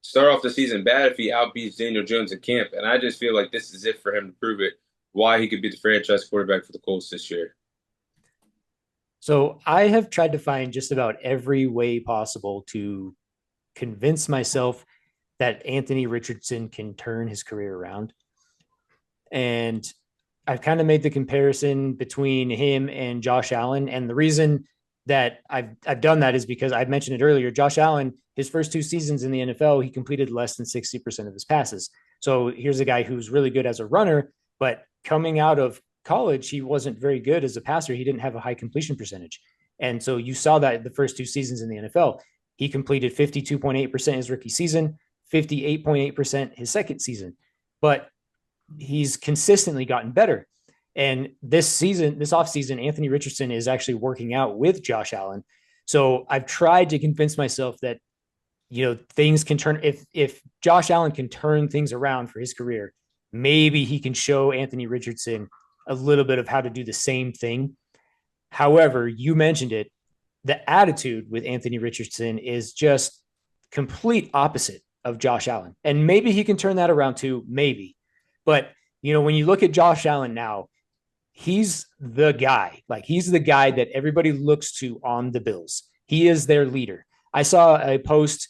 start off the season bad if he outbeats Daniel Jones in camp. And I just feel like this is it for him to prove it, why he could be the franchise quarterback for the Colts this year. So I have tried to find just about every way possible to convince myself that Anthony Richardson can turn his career around. And I've kind of made the comparison between him and Josh Allen. And the reason that I've done that is because I mentioned it earlier. Josh Allen, his first 2 seasons in the NFL, he completed less than 60% of his passes. So here's a guy who's really good as a runner, but coming out of college, he wasn't very good as a passer. He didn't have a high completion percentage. And so you saw that the first 2 seasons in the NFL. He completed 52.8% his rookie season, 58.8% his second season. But he's consistently gotten better. And this offseason, Anthony Richardson is actually working out with Josh Allen. So I've tried to convince myself that, things can turn, if Josh Allen can turn things around for his career, maybe he can show Anthony Richardson a little bit of how to do the same thing. However, you mentioned it, the attitude with Anthony Richardson is just complete opposite of Josh Allen. And maybe he can turn that around too, maybe. But, when you look at Josh Allen now, he's the guy. Like, he's the guy that everybody looks to on the Bills. He is their leader. I saw a post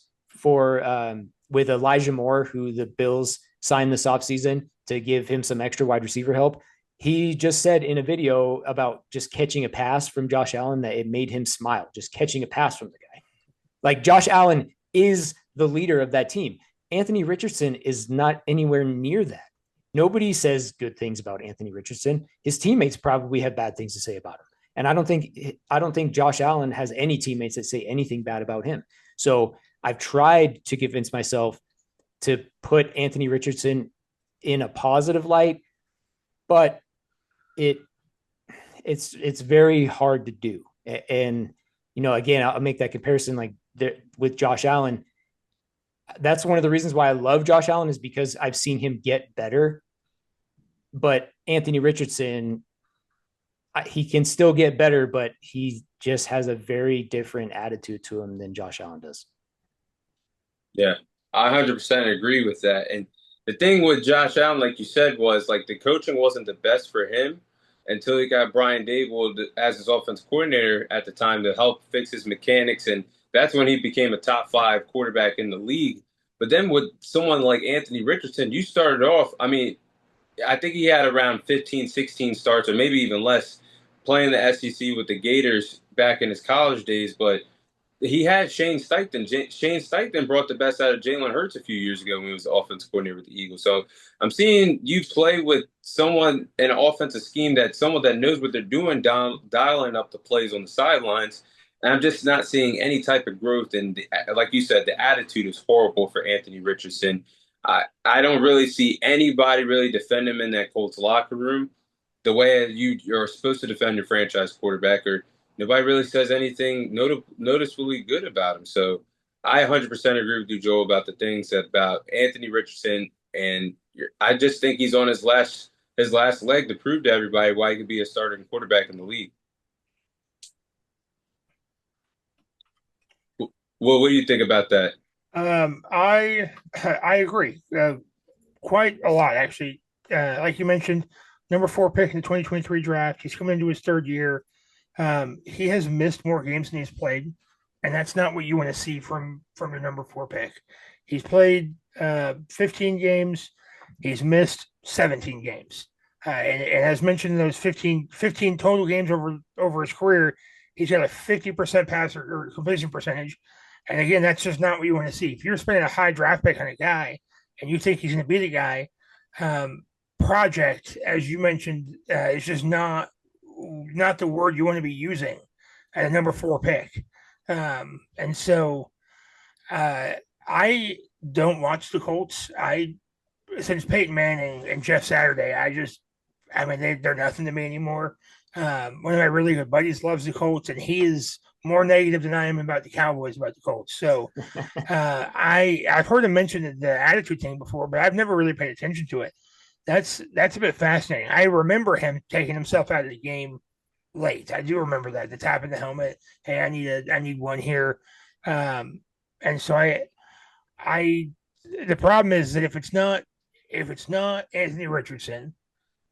with Elijah Moore, who the Bills signed this offseason to give him some extra wide receiver help. He just said in a video about just catching a pass from Josh Allen that it made him smile, just catching a pass from the guy. Like, Josh Allen is the leader of that team. Anthony Richardson is not anywhere near that. Nobody says good things about Anthony Richardson. His teammates probably have bad things to say about him. And I don't think Josh Allen has any teammates that say anything bad about him. So I've tried to convince myself to put Anthony Richardson in a positive light, but it's very hard to do. And, again, I'll make that comparison like with Josh Allen. That's one of the reasons why I love Josh Allen, is because I've seen him get better. But Anthony Richardson, he can still get better, but he just has a very different attitude to him than Josh Allen does. Yeah, I 100% agree with that. And the thing with Josh Allen, like you said, was like the coaching wasn't the best for him until he got Brian Daboll as his offense coordinator at the time to help fix his mechanics. And that's when he became a top 5 quarterback in the league. But then with someone like Anthony Richardson, you started off, I mean, I think he had around 15, 16 starts, or maybe even less, playing the SEC with the Gators back in his college days. But he had Shane Steichen. Shane Steichen brought the best out of Jalen Hurts a few years ago when he was the offensive coordinator with the Eagles. So I'm seeing you play with someone in an offensive scheme someone that knows what they're doing, dialing up the plays on the sidelines. And I'm just not seeing any type of growth. And like you said, the attitude is horrible for Anthony Richardson. I don't really see anybody really defend him in that Colts locker room the way you're supposed to defend your franchise quarterback, or nobody really says anything noticeably good about him. So I 100% agree with you, Joe, about the things about Anthony Richardson, and I just think he's on his last leg to prove to everybody why he could be a starting quarterback in the league. Well, what do you think about that? I agree quite a lot, actually. Like you mentioned, number 4 pick in the 2023 draft. He's coming into his 3rd year. He has missed more games than he's played, and that's not what you want to see from your number 4 pick. He's played 15 games. He's missed 17 games. And as mentioned, in those 15 total games over his career, he's got a 50% passer or completion percentage. And again, that's just not what you want to see. If you're spending a high draft pick on a guy and you think he's going to be the guy, project, as you mentioned, is just not the word you want to be using at a number 4 pick. And so I don't watch the Colts. Since Peyton Manning and Jeff Saturday, they're nothing to me anymore. One of my really good buddies loves the Colts, and he is more negative than I am about the Cowboys, about the Colts. So I've heard him mention the attitude thing before, but I've never really paid attention to it. That's a bit fascinating. I remember him taking himself out of the game late. I do remember that, the tap in the helmet. Hey, I need one here. And so the problem is that if it's not Anthony Richardson,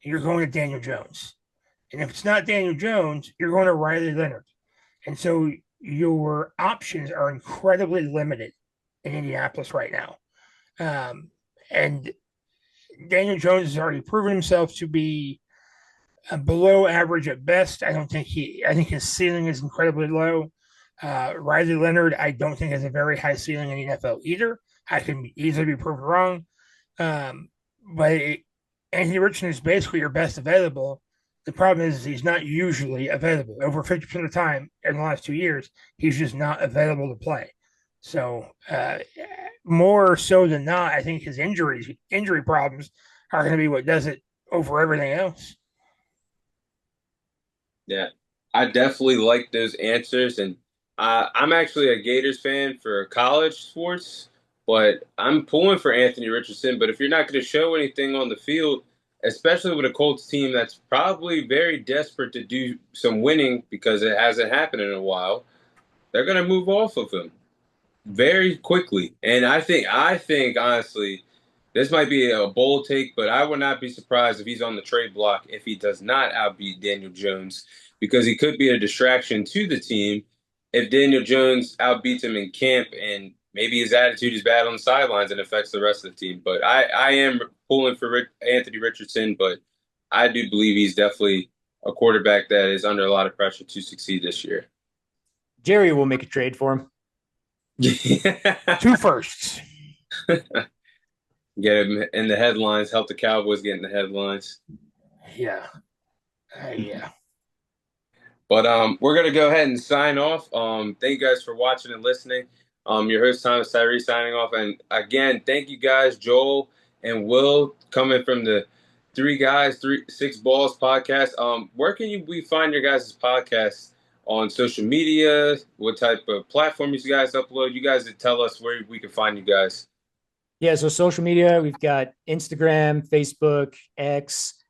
you're going to Daniel Jones. And if it's not Daniel Jones, you're going to Riley Leonard. And so your options are incredibly limited in Indianapolis right now. And Daniel Jones has already proven himself to be below average at best. I think his ceiling is incredibly low. Riley Leonard, I don't think has a very high ceiling in the NFL either. I can easily be proven wrong. But Anthony Richardson is basically your best available. The problem is he's not usually available. Over 50% of the time in the last 2 years, he's just not available to play. So more so than not, I think his injury problems are going to be what does it over everything else. Yeah, I definitely like those answers. And I'm actually a Gators fan for college sports, but I'm pulling for Anthony Richardson. But if you're not going to show anything on the field, especially with a Colts team that's probably very desperate to do some winning because it hasn't happened in a while, they're going to move off of him very quickly. And I think honestly, this might be a bold take, but I would not be surprised if he's on the trade block if he does not outbeat Daniel Jones, because he could be a distraction to the team if Daniel Jones outbeats him in camp and maybe his attitude is bad on the sidelines and affects the rest of the team. But I am pulling for Anthony Richardson, but I do believe he's definitely a quarterback that is under a lot of pressure to succeed this year. Jerry will make a trade for him. 2 firsts. Get him in the headlines, help the Cowboys get in the headlines. Yeah. Yeah. But we're gonna go ahead and sign off. Thank you guys for watching and listening. Your host Thomas Tyree signing off, and again, thank you guys, Joel and Will, coming from the Three Guys, Six Balls podcast. Where can we find your guys' podcast on social media? What type of platforms you guys upload? You guys to tell us where we can find you guys. Yeah, so social media, we've got Instagram, Facebook, X,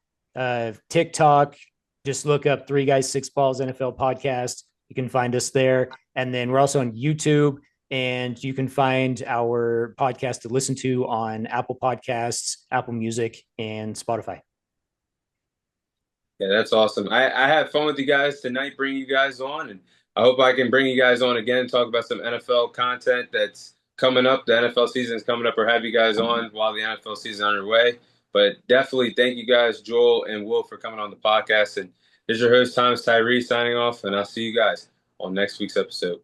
TikTok. Just look up Three Guys, Six Balls NFL podcast. You can find us there. And then we're also on YouTube, and you can find our podcast to listen to on Apple Podcasts, Apple Music, and Spotify. Yeah, that's awesome. I had fun with you guys tonight, bringing you guys on, and I hope I can bring you guys on again and talk about some NFL content that's coming up. The NFL season is coming up, or have you guys on while the NFL season is underway. But definitely thank you guys, Joel and Will, for coming on the podcast. And this is your host, Thomas Tyree, signing off, and I'll see you guys on next week's episode.